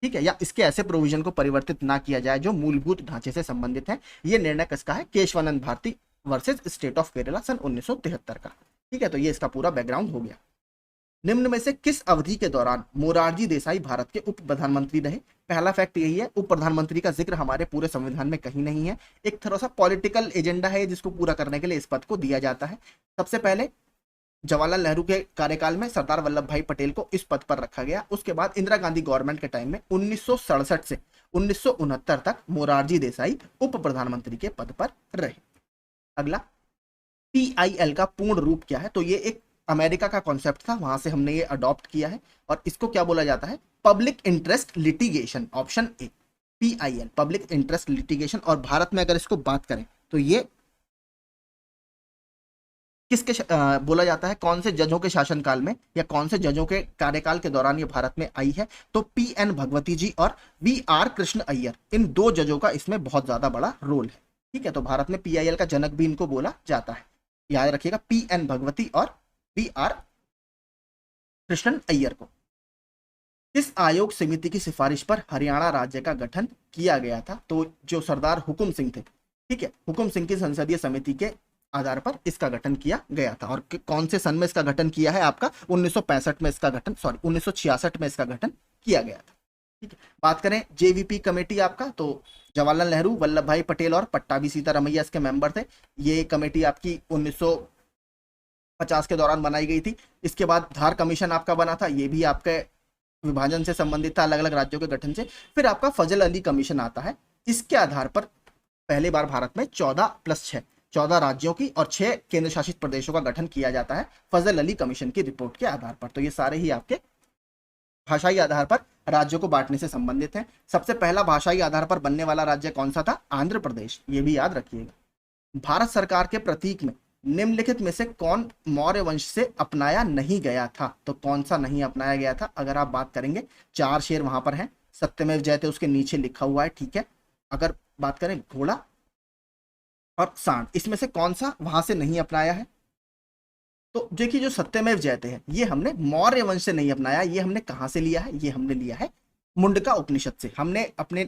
ठीक है, या इसके ऐसे प्रोविजन को परिवर्तित ना किया जाए जो मूलभूत ढांचे से संबंधित है। यह निर्णय किसका है? Kesavananda Bharati versus state of Kerala सन 1973 का। ठीक है, तो ये इसका पूरा बैकग्राउंड हो गया। निम्न में से किस अवधि के दौरान मोरारजी देसाई भारत के उप प्रधानमंत्री रहे? पहला फैक्ट यही है, उप प्रधानमंत्री का जिक्र हमारे पूरे संविधान में कहीं नहीं है। एक थोड़ा सा पॉलिटिकल एजेंडा है जिसको पूरा करने के लिए इस पद को दिया जाता है। सबसे पहले जवाहरलाल नेहरू के कार्यकाल में सरदार वल्लभ भाई पटेल को इस पद पर रखा गया। उसके बाद इंदिरा गांधी गवर्नमेंट के टाइम में 1967 से 1969 तक मोरारजी देसाई उप प्रधानमंत्री के पद पर रहे। अगला, PIL का पूर्ण रूप क्या है? तो ये एक अमेरिका का कॉन्सेप्ट था, वहां से हमने ये अडॉप्ट किया है और इसको क्या बोला जाता है? Public interest litigation. Option A, PIL, public interest litigation. और भारत में अगर इसको बात करें तो ये किसके बोला जाता है? कौन से जजों के शासनकाल में या कौन से जजों के कार्यकाल के दौरान ये भारत में आई है? तो PN भगवती जी और VR कृष्ण अय्यर, इन 2 जजों का इसमें बहुत ज्यादा बड़ा रोल है। ठीक है, तो भारत में PIL का जनक भी इनको बोला जाता है, याद रखिएगा, PN भगवती और VR कृष्णन अय्यर को। इस आयोग समिति की सिफारिश पर हरियाणा राज्य का गठन किया गया था? तो जो सरदार हुकुम सिंह थे, ठीक है, हुकुम सिंह की संसदीय समिति के आधार पर इसका गठन किया गया था। और कौन से सन में इसका गठन किया है? आपका 1965 में इसका गठन, 1966 में इसका गठन किया गया था। ठीक है, बात करें JVP कमेटी आपका, तो जवाहरलाल नेहरू, वल्लभ भाई पटेल और पट्टाभी सीतारमैया इसके मेंबर थे। ये कमेटी आपकी 1950 के दौरान बनाई गई थी। इसके बाद धार कमीशन आपका बना था, ये भी आपके विभाजन से संबंधित था, अलग अलग राज्यों के गठन से। फिर आपका फजल अली कमीशन आता है, इसके आधार पर पहली बार भारत में 14+6 14 राज्यों की और 6 केंद्र शासित प्रदेशों का गठन किया जाता है फजल अली कमीशन की रिपोर्ट के आधार पर। तो ये सारे ही आपके भाषाई आधार पर राज्यों को बांटने से संबंधित है। सबसे पहला भाषाई आधार पर बनने वाला राज्य कौन सा था? आंध्र प्रदेश, ये भी याद रखिएगा। भारत सरकार के प्रतीक में निम्नलिखित में से कौन मौर्य वंश से अपनाया नहीं गया था? तो कौन सा नहीं अपनाया गया था? अगर आप बात करेंगे, 4 शेर वहां पर हैं, सत्यमेव जयते उसके नीचे लिखा हुआ है, ठीक है। अगर बात करें घोड़ा और सांड, इसमें से कौन सा वहां से नहीं अपनाया है? तो देखिए, जो सत्यमेव जयते हैं ये हमने मौर्य वंश से नहीं अपनाया, ये हमने कहां से लिया है? ये हमने लिया है मुंडका उपनिषद से। हमने अपने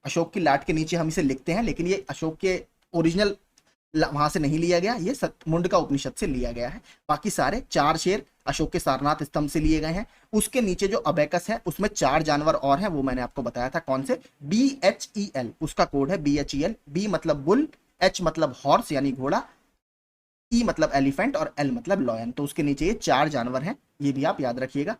अशोक की लाट के नीचे हम इसे लिखते हैं, लेकिन ये अशोक के ओरिजिनल वहां से नहीं लिया गया, ये मुंडका उपनिषद से लिया गया है। बाकी सारे 4 शेर अशोक के सारनाथ स्तंभ से लिए गए हैं। उसके नीचे जो अबेकस है उसमें 4 जानवर और हैं, वो मैंने आपको बताया था कौन से, BHEL उसका कोड है, BHEL। बी मतलब बुल, H मतलब हॉर्स यानी घोड़ा, E मतलब एलिफेंट और L मतलब लॉयन। तो उसके नीचे ये 4 जानवर हैं, ये भी आप याद रखिएगा।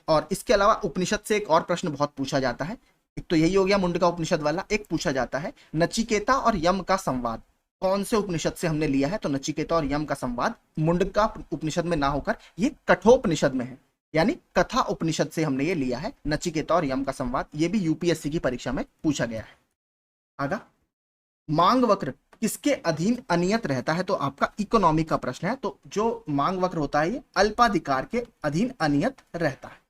और इसके अलावा उपनिषद से एक और प्रश्न बहुत पूछा जाता है। एक तो यही हो गया मुंडका उपनिषद वाला, एक पूछा जाता है नचिकेता और यम का संवाद कौन से उपनिषद से हमने लिया है? तो नचिकेता और यम का संवाद मुंडका उपनिषद में ना होकर ये कठोपनिषद में है, यानी कथा उपनिषद से हमने ये लिया है, नचिकेता और यम का संवाद। ये भी यूपीएससी की परीक्षा में पूछा गया है। आगा, मांग वक्र किसके अधीन अनियत रहता है? तो आपका इकोनॉमी का प्रश्न है। तो जो मांग वक्र होता है ये अल्पाधिकार के अधीन अनियत रहता है।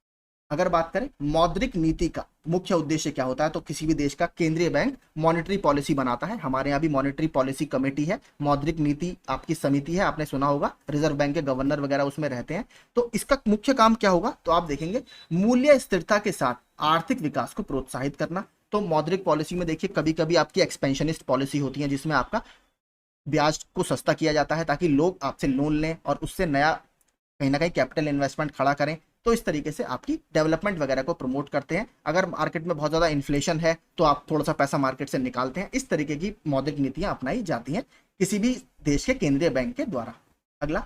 अगर बात करें मौद्रिक नीति का मुख्य उद्देश्य क्या होता है? तो किसी भी देश का केंद्रीय बैंक मॉनेटरी पॉलिसी बनाता है। हमारे यहाँ भी मॉनेटरी पॉलिसी कमेटी है, मौद्रिक नीति आपकी समिति है, आपने सुना होगा, रिजर्व बैंक के गवर्नर वगैरह उसमें रहते हैं। तो इसका मुख्य काम क्या होगा? तो आप देखेंगे मूल्य स्थिरता के साथ आर्थिक विकास को प्रोत्साहित करना। तो मौद्रिक पॉलिसी में देखिए कभी कभी आपकी एक्सपेंशनिस्ट पॉलिसी होती है, जिसमें आपका ब्याज को सस्ता किया जाता है ताकि लोग आपसे लोन लें और उससे नया कहीं ना कहीं कैपिटल इन्वेस्टमेंट खड़ा करें। तो इस तरीके से आपकी डेवलपमेंट वगैरह को प्रमोट करते हैं। अगर मार्केट में बहुत ज्यादा इन्फ्लेशन है तो आप थोड़ा सा पैसा मार्केट से निकालते हैं। इस तरीके की मौद्रिक नीतियां अपनाई जाती हैं किसी भी देश के केंद्रीय बैंक के द्वारा। अगला,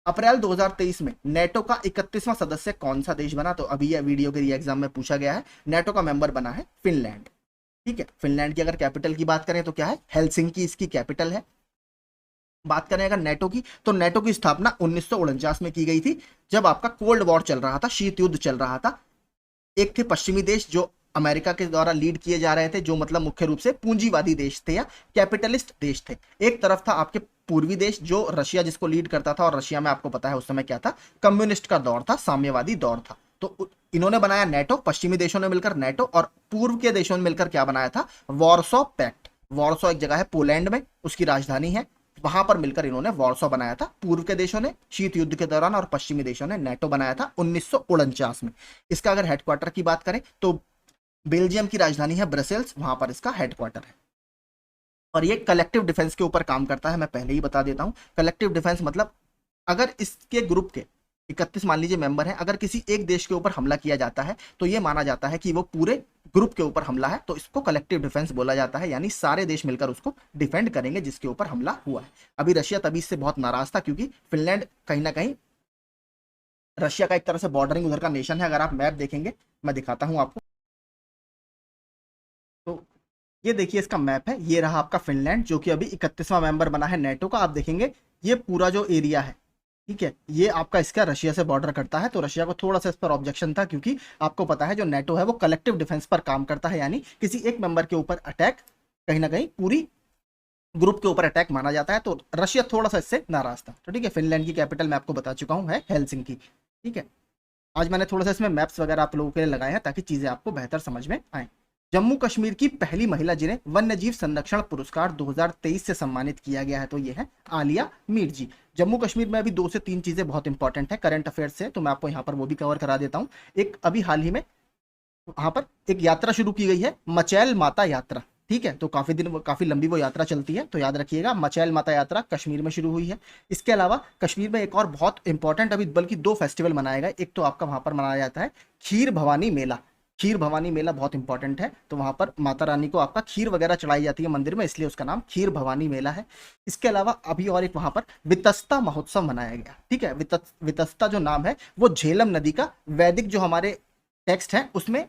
अप्रैल 2023 में नेटो का 31वां सदस्य कौन सा देश बना? तो अभी यह वीडियो के एग्जाम में पूछा गया है। नेटो का मेंबर बना है फिनलैंड, ठीक है। फिनलैंड की अगर कैपिटल की बात करें तो क्या है? हेलसिंकी इसकी कैपिटल है। बात करें अगर नेटो की, तो नेटो की स्थापना 1949 में की गई थी, जब आपका कोल्ड वॉर चल रहा था, शीत युद्ध चल रहा था। एक थे पश्चिमी देश जो अमेरिका के द्वारा लीड किए जा रहे थे, जो मतलब मुख्य रूप से पूंजीवादी देश थे या कैपिटलिस्ट देश थे। एक तरफ था आपके पूर्वी देश जो रशिया जिसको लीड करता था, और रशिया में आपको पता है उस समय क्या था, कम्युनिस्ट का दौर था, साम्यवादी दौर था। तो इन्होंने बनाया नेटो, पश्चिमी देशों ने मिलकर नेटो, और पूर्व के देशों ने मिलकर क्या बनाया था? Warsaw pact. वॉर्सो एक जगह है पोलैंड में, उसकी राजधानी है, वहां पर मिलकर इन्होंने वॉर्सो बनाया था। पूर्व के देशों ने शीत युद्ध के दौरान और पश्चिमी देशों ने नेटो बनाया था 1949 में। इसका अगर हेडक्वार्टर की बात करें तो बेल्जियम की राजधानी है ब्रसेल्स, वहां पर इसका हेडक्वार्टर है। और ये कलेक्टिव डिफेंस के ऊपर काम करता है, मैं पहले ही बता देता हूं। कलेक्टिव डिफेंस मतलब अगर इसके ग्रुप के 31 मान लीजिए मेंबर हैं, अगर किसी एक देश के ऊपर हमला किया जाता है तो ये माना जाता है कि वो पूरे ग्रुप के ऊपर हमला है, तो इसको कलेक्टिव डिफेंस बोला जाता है, यानी सारे देश मिलकर उसको डिफेंड करेंगे जिसके ऊपर हमला हुआ है। अभी रशिया तभी इससे बहुत नाराज था क्योंकि फिनलैंड कहीं ना कहीं रशिया का एक तरह से बॉर्डरिंग उधर का नेशन है। अगर आप मैप देखेंगे, मैं दिखाता हूं आपको, तो ये देखिए इसका मैप है, ये रहा आपका फिनलैंड जो कि अभी 31वां मेंबर बना है नेटो का। आप देखेंगे ये पूरा जो एरिया है, ठीक है, ये आपका इसका रशिया से बॉर्डर करता है। तो रशिया को थोड़ा सा इस पर ऑब्जेक्शन था क्योंकि आपको पता है जो नेटो है वो कलेक्टिव डिफेंस पर काम करता है, यानी किसी एक मेंबर के ऊपर अटैक कहीं ना कहीं पूरी ग्रुप के ऊपर अटैक माना जाता है। तो रशिया थोड़ा सा इससे नाराज था। तो ठीक है, फिनलैंड की कैपिटल मैं आपको बता चुका हूँ है हेलसिंकी, ठीक है। आज मैंने थोड़ा सा इसमें मैप्स वगैरह आप लोगों के लिए लगाए हैं ताकि चीजें आपको बेहतर समझ में आए। जम्मू कश्मीर की पहली महिला जिन्हें वन्यजीव संरक्षण पुरस्कार 2023 से सम्मानित किया गया है तो ये है आलिया मीर जी। जम्मू कश्मीर में अभी 2 से 3 चीजें बहुत इंपॉर्टेंट है करंट अफेयर्स से, तो मैं आपको यहाँ पर वो भी कवर करा देता हूँ। एक अभी हाल ही में वहां पर एक यात्रा शुरू की गई है, मचैल माता यात्रा, ठीक है। तो काफी लंबी वो यात्रा चलती है, तो याद रखिएगा मचैल माता यात्रा कश्मीर में शुरू हुई है। इसके अलावा कश्मीर में एक और बहुत इंपॉर्टेंट अभी बल्कि 2 फेस्टिवल मनाए गए। एक तो आपका वहां पर मनाया जाता है खीर भवानी मेला। खीर भवानी मेला बहुत इंपॉर्टेंट है, तो वहां पर माता रानी को आपका खीर वगैरह चढ़ाई जाती है मंदिर में, इसलिए उसका नाम खीर भवानी मेला है। इसके अलावा अभी और एक वहां पर वितस्ता महोत्सव मनाया गया, ठीक है। वितस्ता जो नाम है वो झेलम नदी का वैदिक जो हमारे टेक्स्ट है उसमें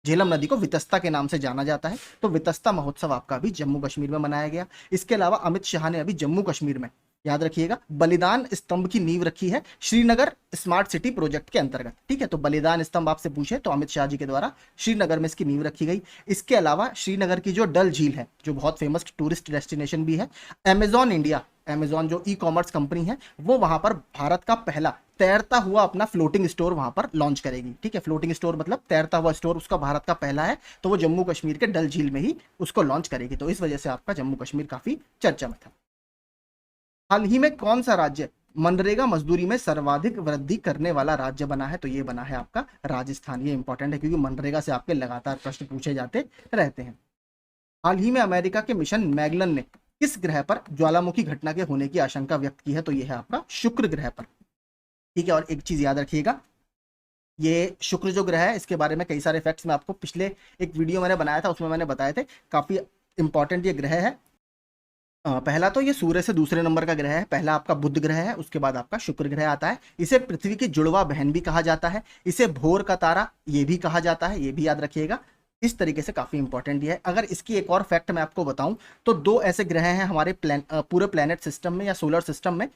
झेलम नदी को वितस्ता के नाम से जाना जाता है, तो वितस्ता महोत्सव आपका अभी जम्मू कश्मीर में मनाया गया। इसके अलावा अमित शाह ने अभी जम्मू कश्मीर में, याद रखिएगा, बलिदान स्तंभ की नींव रखी है श्रीनगर स्मार्ट सिटी प्रोजेक्ट के अंतर्गत। ठीक है, तो बलिदान स्तंभ आपसे पूछे तो अमित शाह जी के द्वारा श्रीनगर में इसकी नींव रखी गई। इसके अलावा श्रीनगर की जो डल झील है, जो बहुत फेमस टूरिस्ट डेस्टिनेशन भी है, अमेजॉन इंडिया, अमेजॉन जो ई कॉमर्स कंपनी है, वो वहां पर भारत का पहला तैरता हुआ अपना फ्लोटिंग स्टोर वहां पर लॉन्च करेगी। ठीक है, फ्लोटिंग स्टोर मतलब तैरता हुआ स्टोर, उसका भारत का पहला है, तो वो जम्मू कश्मीर के डल झील में ही उसको लॉन्च करेगी। तो इस वजह से आपका जम्मू कश्मीर काफी चर्चा में था। हाल ही में कौन सा राज्य मनरेगा मजदूरी में सर्वाधिक वृद्धि करने वाला राज्य बना है? तो ये बना है आपका राजस्थान। ये इंपॉर्टेंट है क्योंकि मनरेगा से आपके लगातार प्रश्न पूछे जाते रहते हैं। हाल ही में अमेरिका के मिशन मैगलन ने किस ग्रह पर ज्वालामुखी घटना के होने की आशंका व्यक्त की है? तो यह है आपका शुक्र ग्रह पर। ठीक है, और एक चीज याद रखिएगा, ये शुक्र जो ग्रह है, इसके बारे में कई सारे फैक्ट्स मैं आपको पिछले एक वीडियो मैंने बनाया था, उसमें मैंने बताए थे, काफी इंपॉर्टेंट ये ग्रह है। पहला तो ये सूर्य से दूसरे नंबर का ग्रह है। पहला आपका बुध ग्रह है, उसके बाद आपका शुक्र ग्रह आता है। इसे पृथ्वी की जुड़वा बहन भी कहा जाता है, इसे भोर का तारा ये भी कहा जाता है, ये भी याद रखिएगा। इस तरीके से काफी इंपॉर्टेंट ये है। अगर इसकी एक और फैक्ट मैं आपको बताऊं तो दो ऐसे ग्रह हैं हमारे पूरे प्लेनेट सिस्टम में या सोलर सिस्टम में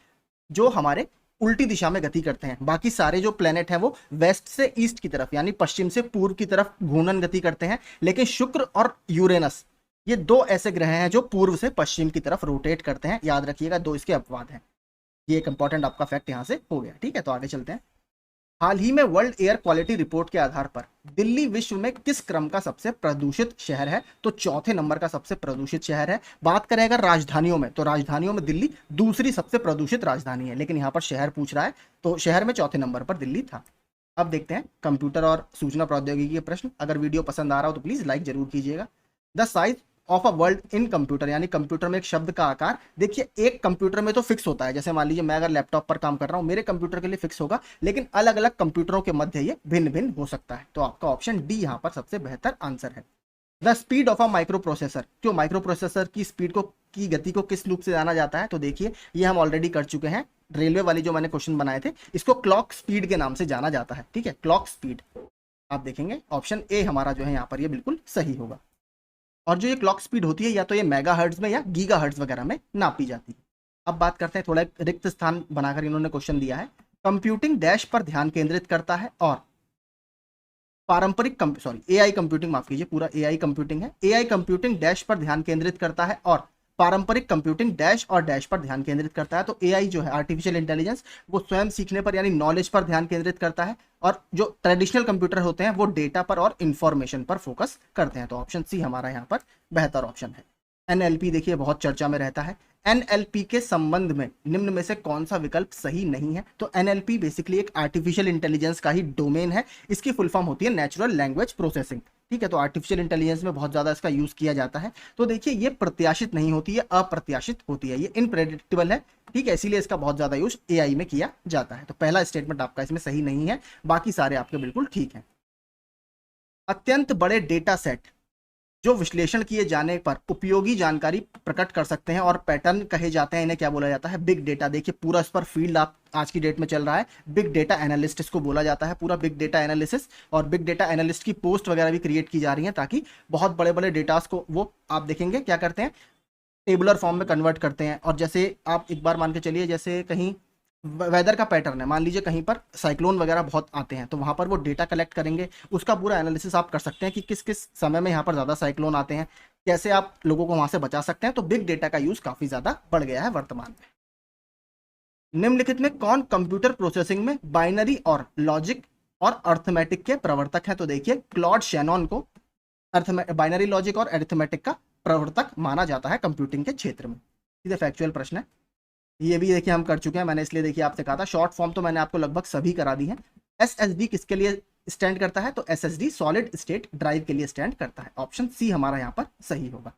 जो हमारे उल्टी दिशा में गति करते हैं। बाकी सारे जो प्लेनेट हैं वो वेस्ट से ईस्ट की तरफ यानी पश्चिम से पूर्व की तरफ घूर्णन गति करते हैं, लेकिन शुक्र और यूरेनस ये दो ऐसे ग्रह हैं जो पूर्व से पश्चिम की तरफ रोटेट करते हैं। याद रखिएगा, दो इसके अपवाद हैं। ये एक इंपॉर्टेंट आपका फैक्ट यहां से हो गया। ठीक है, तो आगे चलते हैं। हाल ही में वर्ल्ड एयर क्वालिटी रिपोर्ट के आधार पर दिल्ली विश्व में किस क्रम का सबसे प्रदूषित शहर है? तो चौथे नंबर का सबसे प्रदूषित शहर है। बात करें अगर राजधानियों में, तो राजधानियों में दिल्ली दूसरी सबसे प्रदूषित राजधानी है, लेकिन यहाँ पर शहर पूछ रहा है तो शहर में चौथे नंबर पर दिल्ली था। अब देखते हैं कंप्यूटर और सूचना प्रौद्योगिकी के प्रश्न। अगर वीडियो पसंद आ रहा हो तो प्लीज लाइक जरूर कीजिएगा। The size of a word in computer, यानी कंप्यूटर में एक शब्द का आकार। देखिए, एक कंप्यूटर में तो फिक्स होता है, जैसे मान लीजिए मैं अगर लैपटॉप पर काम कर रहा हूं, मेरे कंप्यूटर के लिए फिक्स होगा, लेकिन अलग अलग कंप्यूटरों के मध्य ये भिन्न भिन्न हो सकता है। तो आपका ऑप्शन डी यहां पर सबसे बेहतर आंसर है। The speed of a micro processor, क्यों माइक्रो प्रोसेसर की स्पीड को, की गति को किस रूप से जाना जाता है? तो देखिए, ये हम ऑलरेडी कर चुके हैं, रेलवे वाली जो मैंने क्वेश्चन बनाए थे, इसको क्लॉक स्पीड के नाम से जाना जाता है। ठीक है, क्लॉक स्पीड। आप देखेंगे ऑप्शन ए हमारा जो है यहाँ पर ये बिल्कुल सही होगा। और जो ये क्लॉक स्पीड होती है या तो ये मेगाहर्ट्ज में या गीगाहर्ट्ज वगैरह में नापी जाती है। अब बात करते हैं, थोड़ा एक रिक्त स्थान बनाकर इन्होंने क्वेश्चन दिया है। कंप्यूटिंग डैश पर ध्यान केंद्रित करता है और पारंपरिक एआई कंप्यूटिंग, माफ कीजिए, पूरा एआई कंप्यूटिंग है। एआई कंप्यूटिंग डैश पर ध्यान केंद्रित करता है और पारंपरिक कंप्यूटिंग डैश और डैश पर ध्यान केंद्रित करता है। तो एआई जो है आर्टिफिशियल इंटेलिजेंस, वो स्वयं सीखने पर यानी नॉलेज पर ध्यान केंद्रित करता है, और जो ट्रेडिशनल कंप्यूटर होते हैं वो डेटा पर और इंफॉर्मेशन पर फोकस करते हैं। तो ऑप्शन सी हमारा यहाँ पर बेहतर ऑप्शन है। एनएलपी देखिए बहुत चर्चा में रहता है। एनएलपी के संबंध में निम्न में से कौन सा विकल्प सही नहीं है? तो एनएलपी बेसिकली एक आर्टिफिशियल इंटेलिजेंस का ही डोमेन है। इसकी फुल फॉर्म होती है नेचुरल लैंग्वेज प्रोसेसिंग। ठीक है, तो आर्टिफिशियल इंटेलिजेंस में बहुत ज्यादा इसका यूज किया जाता है। तो देखिए, ये प्रत्याशित नहीं होती है, अप्रत्याशित होती है, ये इनप्रेडिक्टेबल है। ठीक है, इसीलिए इसका बहुत ज्यादा यूज एआई में किया जाता है। तो पहला स्टेटमेंट आपका इसमें सही नहीं है, बाकी सारे आपके बिल्कुल ठीक है। अत्यंत बड़े डेटा सेट जो विश्लेषण किए जाने पर उपयोगी जानकारी प्रकट कर सकते हैं और पैटर्न कहे जाते हैं, इन्हें क्या बोला जाता है? Big data. देखिए, पूरा इस पर फील्ड आप आज की डेट में चल रहा है, बिग डेटा एनालिस्ट इसको बोला जाता है, पूरा बिग डेटा एनालिसिस। और बिग डेटा एनालिस्ट की पोस्ट वगैरह भी क्रिएट की जा रही है ताकि बहुत बड़े बड़े डेटास को वो आप देखेंगे क्या करते हैं, टेबुलर फॉर्म में कन्वर्ट करते हैं। और जैसे आप एक बार मान के चलिए, जैसे कहीं वेदर का पैटर्न है, मान लीजिए कहीं पर साइक्लोन वगैरह बहुत आते हैं, तो वहां पर वो डेटा कलेक्ट करेंगे, उसका पूरा एनालिसिस आप कर सकते हैं कि किस किस समय में यहाँ पर ज्यादा साइक्लोन आते हैं, कैसे आप लोगों को वहां से बचा सकते हैं। तो बिग डेटा का यूज काफी ज्यादा बढ़ गया है वर्तमान में। निम्नलिखित में कौन कंप्यूटर प्रोसेसिंग में बाइनरी और लॉजिक और अर्थमेटिक के प्रवर्तक है? तो देखिए, क्लॉड शैनॉन को बाइनरी लॉजिक और अर्थमेटिक का प्रवर्तक माना जाता है कंप्यूटिंग के क्षेत्र में। सीधे फैक्चुअल प्रश्न है, ये भी देखिए हम कर चुके हैं, मैंने इसलिए देखिए आपसे कहा था। शॉर्ट फॉर्म तो मैंने आपको लगभग सभी करा दी है। एसएसडी किसके लिए स्टैंड करता है? तो एसएसडी सॉलिड स्टेट ड्राइव के लिए स्टैंड करता है। ऑप्शन सी हमारा यहाँ पर सही होगा।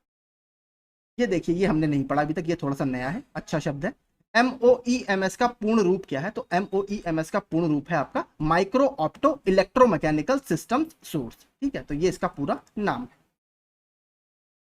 ये देखिए, ये हमने नहीं पढ़ा अभी तक, ये थोड़ा सा नया है, अच्छा शब्द है। एमओईएमएस का पूर्ण रूप क्या है? तो एमओईएमएस का पूर्ण रूप है आपका micro opto electromechanical system source. ठीक है, तो ये इसका पूरा नाम है।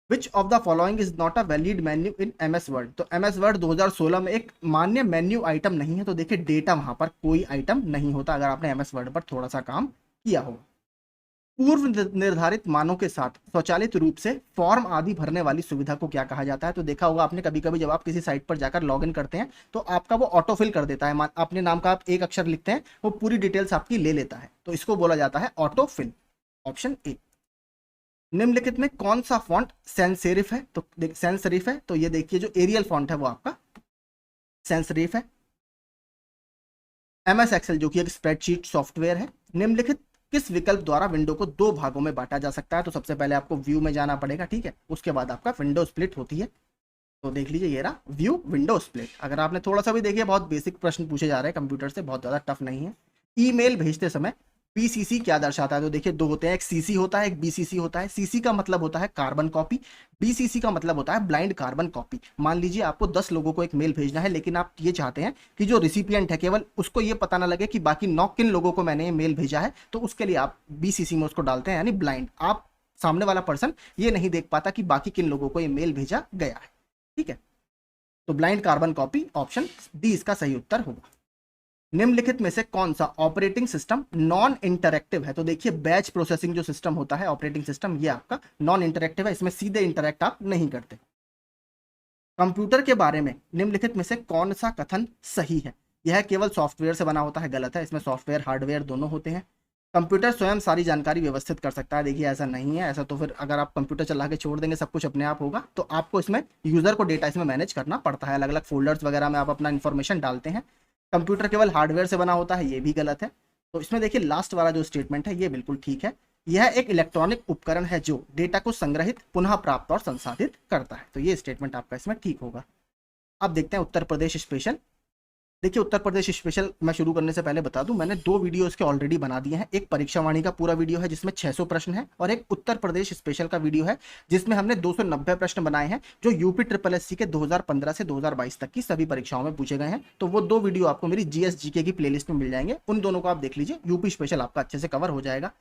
Which of the following is not a valid menu in MS Word? तो MS Word 2016 में एक मान्य मेन्यू आइटम नहीं है। तो देखिए, डेटा वहां पर कोई आइटम नहीं होता अगर आपने MS Word पर थोड़ा सा काम किया होगा। पूर्व निर्धारित मानों के साथ स्वचालित रूप से फॉर्म आदि भरने वाली सुविधा को क्या कहा जाता है? तो देखा होगा आपने कभी कभी जब आप किसी साइट पर जाकर लॉगिन करते हैं तो आपका वो ऑटोफिल कर देता है। अपने नाम का आप एक अक्षर लिखते हैं, वो पूरी डिटेल्स आपकी ले लेता है, तो इसको बोला जाता है ऑटोफिल। Option A. निम्नलिखित में कौन सा फॉन्ट सैंस सेरिफ है? तो सैंस सेरिफ है, तो ये देखिए जो एरियल फॉन्ट है वो आपका सैंस सेरिफ है। एमएस एक्सेल जो कि एक स्प्रेडशीट सॉफ्टवेयर है, निम्नलिखित किस विकल्प द्वारा विंडो को दो भागों में बांटा जा सकता है? तो सबसे पहले आपको व्यू में जाना पड़ेगा, ठीक है, उसके बाद आपका विंडो स्प्लिट होती है। तो देख लीजिए ये रहा व्यू विंडो स्प्लिट। अगर आपने थोड़ा सा भी देखिए, बहुत बेसिक प्रश्न पूछे जा रहे हैं कंप्यूटर से, बहुत ज्यादा टफ नहीं है। ईमेल भेजते समय पीसीसी क्या दर्शाता है? तो देखिए दो होते हैं, एक सीसी होता है, एक बीसीसी होता है। सीसी का मतलब होता है कार्बन कॉपी, बीसीसी का मतलब होता है ब्लाइंड कार्बन कॉपी। मान लीजिए आपको 10 लोगों को एक मेल भेजना है, लेकिन आप ये चाहते हैं कि जो रिसिपिएंट है केवल उसको ये पता ना लगे कि बाकी 9 किन लोगों को मैंने ये मेल भेजा है, तो उसके लिए आप बीसीसी में उसको डालते हैं, यानी ब्लाइंड। आप सामने वाला पर्सन ये नहीं देख पाता कि बाकी किन लोगों को ये मेल भेजा गया है, ठीक है। तो blind carbon copy, option D इसका सही उत्तर होगा। निम्नलिखित में से कौन सा ऑपरेटिंग सिस्टम नॉन इंटरैक्टिव है? तो देखिए बैच प्रोसेसिंग जो सिस्टम होता है ऑपरेटिंग सिस्टम, ये आपका नॉन इंटरैक्टिव है, इसमें सीधे इंटरैक्ट आप नहीं करते। कंप्यूटर के बारे में निम्नलिखित में से कौन सा कथन सही है? यह केवल सॉफ्टवेयर से बना होता है, गलत है। इसमें सॉफ्टवेयर हार्डवेयर दोनों होते हैं। कंप्यूटर स्वयं सारी जानकारी व्यवस्थित कर सकता है, देखिए ऐसा नहीं है। ऐसा तो फिर अगर आप कंप्यूटर चला के छोड़ देंगे सब कुछ अपने आप होगा, तो आपको इसमें यूजर को डेटा इसमें मैनेज करना पड़ता है, अलग अलग फोल्डर्स वगैरह में आप अपना इंफॉर्मेशन डालते हैं। कंप्यूटर केवल हार्डवेयर से बना होता है, ये भी गलत है। तो इसमें देखिए लास्ट वाला जो स्टेटमेंट है ये बिल्कुल ठीक है। यह एक इलेक्ट्रॉनिक उपकरण है जो डेटा को संग्रहित, पुनः प्राप्त और संसाधित करता है। तो ये स्टेटमेंट आपका इसमें ठीक होगा। अब देखते हैं उत्तर प्रदेश स्पेशल। देखिए उत्तर प्रदेश स्पेशल मैं शुरू करने से पहले बता दूं, मैंने 2 वीडियो इसके ऑलरेडी बना दिए हैं। एक परीक्षा वाणी का पूरा वीडियो है जिसमें 600 प्रश्न है, और एक उत्तर प्रदेश स्पेशल का वीडियो है जिसमें हमने 290 प्रश्न बनाए हैं जो यूपी ट्रिपल एससी के 2015 से 2022 तक की सभी परीक्षाओं में पूछे गए हैं। तो वो 2 वीडियो आपको मेरी जीएस जीके की प्लेलिस्ट में मिल जाएंगे, उन दोनों को आप देख लीजिए, यूपी स्पेशल आपका अच्छे से कवर हो जाएगा।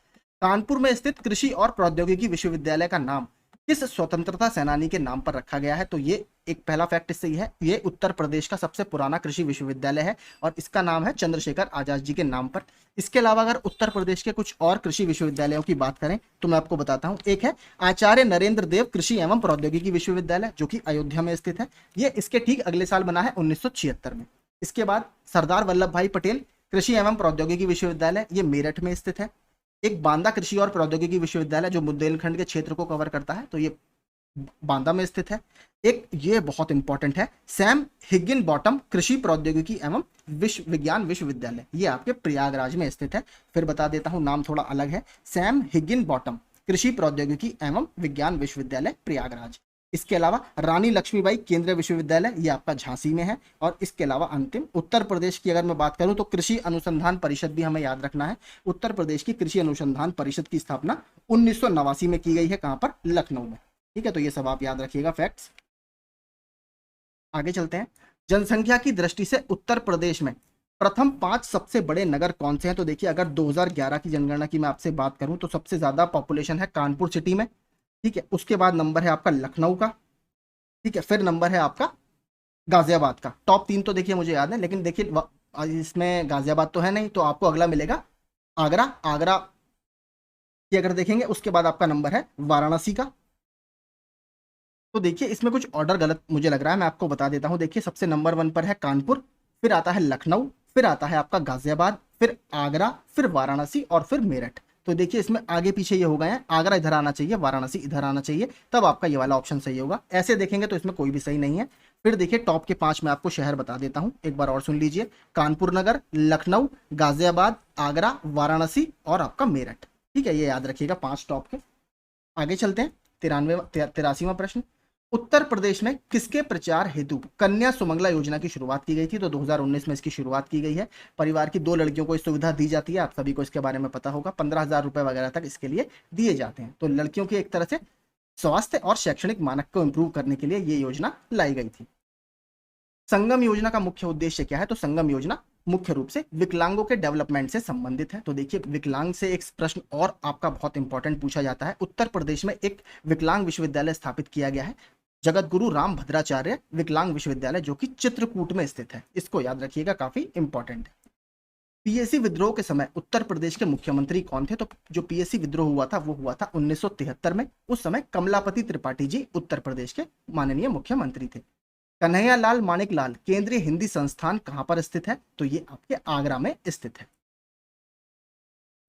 कानपुर में स्थित कृषि और प्रौद्योगिकी विश्वविद्यालय का नाम किस स्वतंत्रता सेनानी के नाम पर रखा गया है? तो ये एक पहला फैक्ट इससे है, ये उत्तर प्रदेश का सबसे पुराना कृषि विश्वविद्यालय है और इसका नाम है चंद्रशेखर आजाद जी के नाम पर। इसके अलावा अगर उत्तर प्रदेश के कुछ और कृषि विश्वविद्यालयों की बात करें तो मैं आपको बताता हूं। एक है आचार्य नरेंद्र देव कृषि एवं प्रौद्योगिकी विश्वविद्यालय जो कि अयोध्या में स्थित है, ये इसके ठीक अगले साल बना है 1976 में। इसके बाद सरदार वल्लभ भाई पटेल कृषि एवं प्रौद्योगिकी विश्वविद्यालय, ये मेरठ में स्थित है। एक बांदा कृषि और प्रौद्योगिकी विश्वविद्यालय जो बुंदेलखंड के क्षेत्र को कवर करता है, तो ये बांदा में स्थित है। एक ये बहुत इंपॉर्टेंट है, सैम हिगिन बॉटम कृषि प्रौद्योगिकी एवं विज्ञान विश्वविद्यालय, ये आपके प्रयागराज में स्थित है। फिर बता देता हूं, नाम थोड़ा अलग है, सैम हिगिन बॉटम कृषि प्रौद्योगिकी एवं विज्ञान विश्वविद्यालय प्रयागराज। इसके अलावा रानी लक्ष्मीबाई केंद्रीय विश्वविद्यालय, ये आपका झांसी में है। और इसके अलावा अंतिम उत्तर प्रदेश की अगर मैं बात करूं तो कृषि अनुसंधान परिषद भी हमें याद रखना है। उत्तर प्रदेश की कृषि अनुसंधान परिषद की स्थापना 1989 में की गई है, कहां पर? लखनऊ में, ठीक है। तो ये सब आप याद रखिएगा फैक्ट्स। आगे चलते हैं। जनसंख्या की दृष्टि से उत्तर प्रदेश में प्रथम 5 सबसे बड़े नगर कौन से हैं? तो देखिए अगर 2011 की जनगणना की मैं आपसे बात करूं तो सबसे ज्यादा पॉपुलेशन है कानपुर सिटी में, ठीक है। उसके बाद नंबर है आपका लखनऊ का, ठीक है। फिर नंबर है आपका गाजियाबाद का। टॉप 3 तो देखिए मुझे याद है, लेकिन देखिए इसमें गाजियाबाद तो है नहीं, तो आपको अगला मिलेगा आगरा। आगरा की अगर देखेंगे उसके बाद आपका नंबर है वाराणसी का। तो देखिए इसमें कुछ ऑर्डर गलत मुझे लग रहा है, मैं आपको बता देता हूं। देखिए सबसे नंबर 1 पर है कानपुर, फिर आता है लखनऊ, फिर आता है आपका गाजियाबाद, फिर आगरा, फिर वाराणसी और फिर मेरठ। तो देखिए इसमें आगे पीछे ये हो गए हैं, आगरा इधर आना चाहिए, वाराणसी इधर आना चाहिए, तब आपका ये वाला ऑप्शन सही होगा। ऐसे देखेंगे तो इसमें कोई भी सही नहीं है। फिर देखिए टॉप के 5 में आपको शहर बता देता हूं, एक बार और सुन लीजिए। कानपुर नगर, लखनऊ, गाजियाबाद, आगरा, वाराणसी और आपका मेरठ, ठीक है। ये याद रखिएगा 5 टॉप के। आगे चलते हैं। 83वां प्रश्न, उत्तर प्रदेश में किसके प्रचार हेतु कन्या सुमंगला योजना की शुरुआत की गई थी? तो 2019 में इसकी शुरुआत की गई है। परिवार की 2 लड़कियों को इस सुविधा दी जाती है, आप सभी को इसके बारे में पता होगा। 15,000 रुपए वगैरह तक इसके लिए दिए जाते हैं। तो लड़कियों के एक तरह से स्वास्थ्य और शैक्षणिक मानक को इंप्रूव करने के लिए ये योजना लाई गई थी। संगम योजना का मुख्य उद्देश्य क्या है? तो संगम योजना मुख्य रूप से विकलांगों के डेवलपमेंट से संबंधित है। तो देखिए विकलांग से एक प्रश्न और आपका बहुत इंपॉर्टेंट पूछा जाता है। उत्तर प्रदेश में एक विकलांग विश्वविद्यालय स्थापित किया गया है, जगत गुरु राम भद्राचार्य विकलांग विश्वविद्यालय, जो कि चित्रकूट में स्थित है। इसको याद रखिएगा, काफी इंपॉर्टेंट है। पीएसी विद्रोह के समय उत्तर प्रदेश के मुख्यमंत्री कौन थे? तो जो पीएसी विद्रोह हुआ था वो हुआ था 1973 में। उस समय कमलापति त्रिपाठी जी उत्तर प्रदेश के माननीय मुख्यमंत्री थे। कन्हैयालाल माणिकलाल केंद्रीय हिंदी संस्थान कहां पर स्थित है? तो ये आपके आगरा में स्थित है।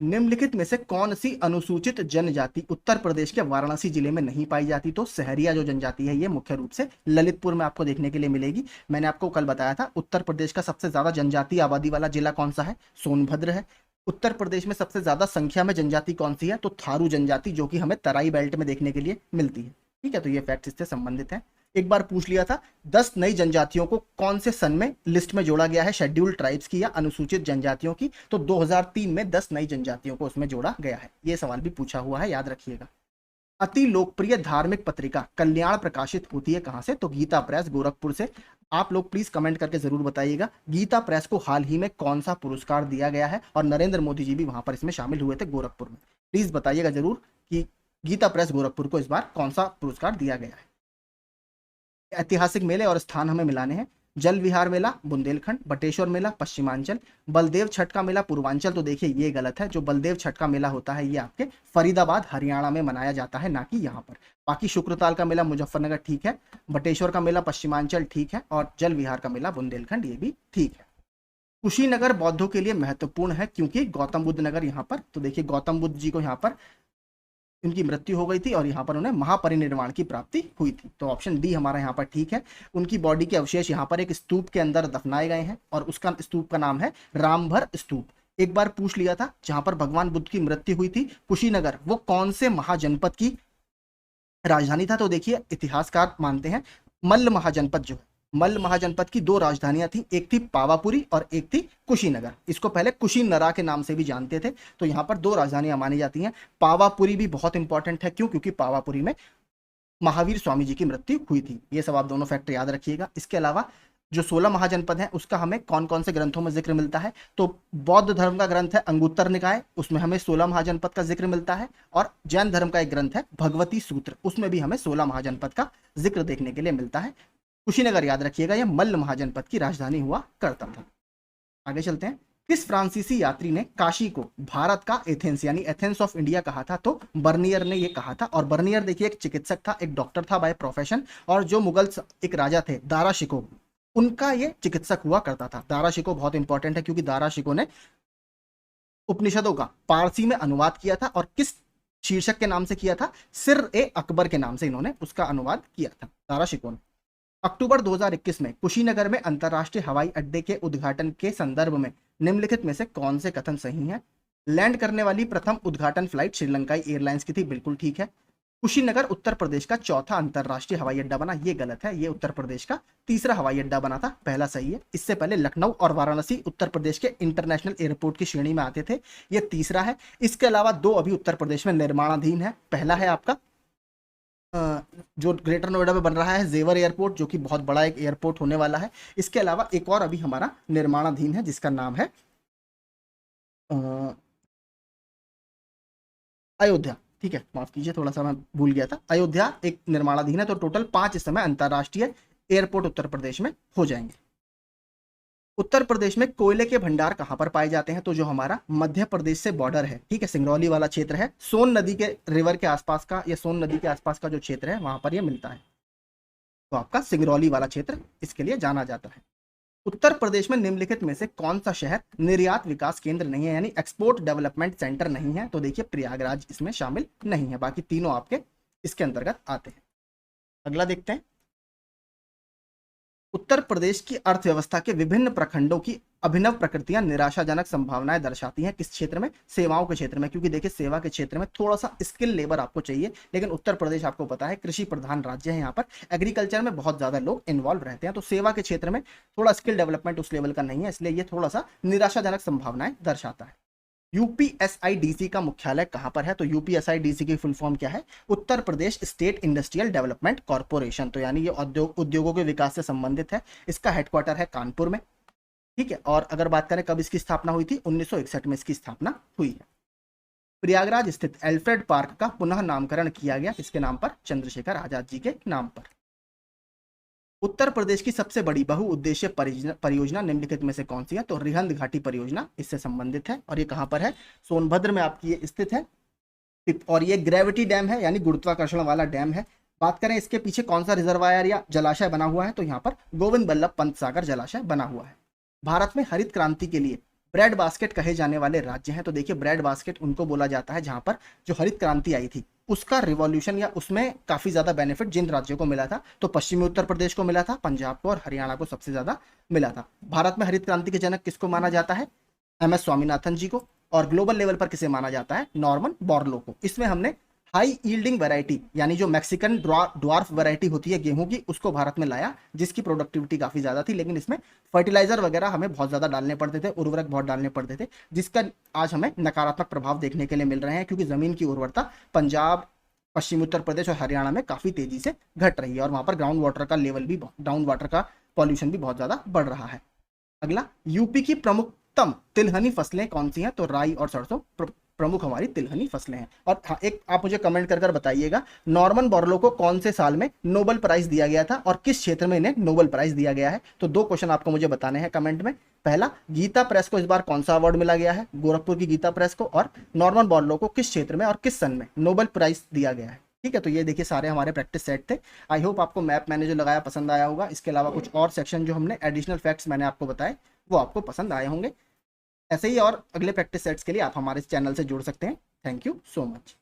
निम्नलिखित में से कौन सी अनुसूचित जनजाति उत्तर प्रदेश के वाराणसी जिले में नहीं पाई जाती? तो सहरिया जो जनजाति है ये मुख्य रूप से ललितपुर में आपको देखने के लिए मिलेगी। मैंने आपको कल बताया था उत्तर प्रदेश का सबसे ज्यादा जनजातीय आबादी वाला जिला कौन सा है? सोनभद्र है। उत्तर प्रदेश में सबसे ज्यादा संख्या में जनजाति कौन सी है? तो थारू जनजाति, जो कि हमें तराई बेल्ट में देखने के लिए मिलती है। ठीक है, तो ये फैक्ट इससे संबंधित है। एक बार पूछ लिया था 10 नई जनजातियों को कौन से सन में लिस्ट में जोड़ा गया है, शेड्यूल्ड ट्राइब्स की या अनुसूचित जनजातियों की? तो 2003 में 10 नई जनजातियों को उसमें जोड़ा गया है। यह सवाल भी पूछा हुआ है, याद रखिएगा। अति लोकप्रिय धार्मिक पत्रिका कल्याण प्रकाशित होती है कहां से? तो गीता प्रेस गोरखपुर से। आप लोग प्लीज कमेंट करके जरूर बताइएगा गीता प्रेस को हाल ही में कौन सा पुरस्कार दिया गया है, और नरेंद्र मोदी जी भी वहां पर इसमें शामिल हुए थे गोरखपुर में। प्लीज बताइएगा जरूर कि गीता प्रेस गोरखपुर को इस बार कौन सा पुरस्कार दिया गया है। ऐतिहासिक मेले और स्थान हमें मिलाने हैं। जल विहार मेला बुंदेलखंड, बटेश्वर मेला पश्चिमांचल, बलदेव छठ का मेला पूर्वांचल। तो देखिए ये गलत है, जो बलदेव छठ का मेला होता है ये आपके फरीदाबाद हरियाणा में मनाया जाता है, ना कि यहाँ पर। बाकी शुक्रताल का मेला मुजफ्फरनगर ठीक है, बटेश्वर का मेला पश्चिमांचल ठीक है, और जल विहार का मेला बुंदेलखंड ये भी ठीक है। कुशीनगर बौद्धों के लिए महत्वपूर्ण है क्योंकि गौतम बुद्ध नगर यहाँ पर, तो देखिए गौतम बुद्ध जी को यहाँ पर उनकी मृत्यु हो गई थी और यहाँ पर उन्हें महापरिनिर्वाण की प्राप्ति हुई थी। तो ऑप्शन डी हमारा यहाँ पर ठीक है। उनकी बॉडी के अवशेष यहाँ पर एक स्तूप के अंदर दफनाए गए हैं और उसका स्तूप का नाम है रामभर स्तूप। एक बार पूछ लिया था जहां पर भगवान बुद्ध की मृत्यु हुई थी कुशीनगर, वो कौन से महाजनपद की राजधानी था? तो देखिए इतिहासकार मानते हैं मल्ल महाजनपद जो है, मल्ल महाजनपद की दो राजधानियां थी, एक थी पावापुरी और एक थी कुशीनगर। इसको पहले कुशीनरा के नाम से भी जानते थे। तो यहाँ पर दो राजधानियां मानी जाती हैं। पावापुरी भी बहुत इंपॉर्टेंट है, क्यों? क्योंकि पावापुरी में महावीर स्वामी जी की मृत्यु हुई थी। ये सब आप दोनों फैक्ट याद रखिएगा। इसके अलावा जो 16 महाजनपद है उसका हमें कौन कौन से ग्रंथों में जिक्र मिलता है? तो बौद्ध धर्म का ग्रंथ है अंगुत्तर निकाय, उसमें हमें 16 महाजनपद का जिक्र मिलता है, और जैन धर्म का एक ग्रंथ है भगवती सूत्र, उसमें भी हमें 16 महाजनपद का जिक्र देखने के लिए मिलता है। कुशीनगर याद रखिएगा, यह मल्ल महाजनपद की राजधानी हुआ करता था। आगे चलते हैं। किस फ्रांसीसी यात्री ने काशी को भारत का एथेंस यानी एथेंस ऑफ इंडिया कहा था? तो बर्नियर ने यह कहा था। और बर्नियर देखिए एक चिकित्सक था, एक डॉक्टर था बाय प्रोफेशन, और जो मुगल एक राजा थे दारा शिकोह, उनका ये चिकित्सक हुआ करता था। दारा शिकोह बहुत इंपॉर्टेंट है क्योंकि दारा शिकोह ने उपनिषदों का पारसी में अनुवाद किया था, और किस शीर्षक के नाम से किया था? सिर ए अकबर के नाम से इन्होंने उसका अनुवाद किया था दारा शिकोह ने। अक्टूबर 2021 में कुशीनगर में अंतर्राष्ट्रीय हवाई अड्डे के उद्घाटन के संदर्भ में निम्नलिखित में से कौन से कथन सही हैं? लैंड करने वाली प्रथम उद्घाटन फ्लाइट श्रीलंकाई एयरलाइंस की थी, बिल्कुल ठीक है। कुशीनगर उत्तर प्रदेश का चौथा अंतर्राष्ट्रीय हवाई अड्डा बना, ये गलत है। ये उत्तर प्रदेश का तीसरा हवाई अड्डा बना था, पहला सही है। इससे पहले लखनऊ और वाराणसी उत्तर प्रदेश के इंटरनेशनल एयरपोर्ट की श्रेणी में आते थे, ये तीसरा है। इसके अलावा दो अभी उत्तर प्रदेश में निर्माणाधीन है। पहला है आपका जो ग्रेटर नोएडा में बन रहा है जेवर एयरपोर्ट, जो कि बहुत बड़ा एक एयरपोर्ट होने वाला है। इसके अलावा एक और अभी हमारा निर्माणाधीन है जिसका नाम है अयोध्या। ठीक है, माफ कीजिए थोड़ा सा मैं भूल गया था। अयोध्या एक निर्माणाधीन है। तो टोटल 5 इस समय अंतर्राष्ट्रीय एयरपोर्ट उत्तर प्रदेश में हो जाएंगे। उत्तर प्रदेश में कोयले के भंडार कहां पर पाए जाते हैं? तो जो हमारा मध्य प्रदेश से बॉर्डर है, ठीक है, सिंगरौली वाला क्षेत्र है, सोन नदी के रिवर के आसपास का या सोन नदी के आसपास का जो क्षेत्र है वहां पर यह मिलता है। तो आपका सिंगरौली वाला क्षेत्र इसके लिए जाना जाता है। उत्तर प्रदेश में निम्नलिखित में से कौन सा शहर निर्यात विकास केंद्र नहीं है यानी एक्सपोर्ट डेवलपमेंट सेंटर नहीं है? तो देखिए प्रयागराज इसमें शामिल नहीं है, बाकी तीनों आपके इसके अंतर्गत आते हैं। अगला देखते हैं। उत्तर प्रदेश की अर्थव्यवस्था के विभिन्न प्रखंडों की अभिनव प्रकृतियां निराशाजनक संभावनाएं दर्शाती हैं। किस क्षेत्र में? सेवाओं के क्षेत्र में, क्योंकि देखिए सेवा के क्षेत्र में थोड़ा सा स्किल लेबर आपको चाहिए, लेकिन उत्तर प्रदेश आपको पता है कृषि प्रधान राज्य है, यहाँ पर एग्रीकल्चर में बहुत ज्यादा लोग इन्वॉल्व रहते हैं। तो सेवा के क्षेत्र में थोड़ा स्किल डेवलपमेंट उस लेवल का नहीं है, इसलिए ये थोड़ा सा निराशाजनक संभावनाएं दर्शाता है। यूपीएसआईडीसी का मुख्यालय कहां पर है? तो यूपीएसआईडीसी की फुल फॉर्म क्या है? Uttar Pradesh state industrial development corporation. तो यानी ये उद्योगों के विकास से संबंधित है। इसका हेडक्वार्टर है कानपुर में, ठीक है। और अगर बात करें कब इसकी स्थापना हुई थी? 1961 में इसकी स्थापना हुई है। प्रयागराज स्थित एल्फ्रेड पार्क का पुनः नामकरण किया गया किसके नाम पर? चंद्रशेखर आजाद जी के नाम पर। उत्तर प्रदेश की सबसे बड़ी बहुउद्देशीय परियोजना निम्नलिखित में से कौन सी है? तो रिहंद घाटी परियोजना इससे संबंधित है और ये कहां पर है? सोनभद्र में आपकी ये स्थित है और ये ग्रेविटी डैम है यानी गुरुत्वाकर्षण वाला डैम है। बात करें इसके पीछे कौन सा रिजर्वायर या जलाशय बना हुआ है, तो यहाँ पर गोविंद बल्लभ पंत सागर जलाशय बना हुआ है। भारत में हरित क्रांति के लिए ब्रेड बास्केट कहे जाने वाले राज्य हैं, तो देखिए ब्रेड बास्केट उनको बोला जाता है जहां पर जो हरित क्रांति आई थी उसका रिवॉल्यूशन या उसमें काफी ज्यादा बेनिफिट जिन राज्यों को मिला था, तो पश्चिमी उत्तर प्रदेश को मिला था, पंजाब को और हरियाणा को सबसे ज्यादा मिला था। भारत में हरित क्रांति के जनक किसको माना जाता है? MS स्वामीनाथन जी को। और ग्लोबल लेवल पर किसे माना जाता है? नॉर्मन बोरलो को। इसमें हमने हाई यील्डिंग वैरायटी यानी जो मैक्सिकन ड्वार्फ वैरायटी होती है गेहूं की, उसको भारत में लाया जिसकी प्रोडक्टिविटी काफी ज्यादा थी, लेकिन इसमें फर्टिलाइजर वगैरह हमें बहुत ज्यादा डालने पड़ते थे, उर्वरक बहुत डालने पड़ते थे, जिसका आज हमें नकारात्मक प्रभाव देखने के लिए मिल रहे हैं क्योंकि जमीन की उर्वरता पंजाब, पश्चिमी उत्तर प्रदेश और हरियाणा में काफी तेजी से घट रही है और वहां पर ग्राउंड वाटर का लेवल भी, ग्राउंड वाटर का पॉल्यूशन भी बहुत ज्यादा बढ़ रहा है। अगला, यूपी की प्रमुखतम तिलहनी फसलें कौन सी हैं? तो राई और सरसों प्रमुख हमारी तिलहनी फसलें हैं। और हाँ, एक आप मुझे कमेंट कर बताइएगा, नॉर्मन बोरलो को कौन से साल में नोबेल प्राइज दिया गया था और किस क्षेत्र में इन्हें नोबेल प्राइज दिया गया है? तो 2 क्वेश्चन आपको मुझे बताने हैं कमेंट में। पहला, गीता प्रेस को इस बार कौन सा अवार्ड मिला गया है? गोरखपुर की गीता प्रेस को। और नॉर्मन बोरलो को किस क्षेत्र में और किस सन में नोबेल प्राइज दिया गया है? ठीक है, तो ये देखिए सारे हमारे प्रैक्टिस सेट थे। आई होप आपको मैप मैंने जो लगाया पसंद आया होगा। इसके अलावा कुछ और सेक्शन जो हमने एडिशनल फैक्ट्स मैंने आपको बताए वो आपको पसंद आए होंगे। ऐसे ही और अगले प्रैक्टिस सेट्स के लिए आप हमारे चैनल से जुड़ सकते हैं। Thank you so much.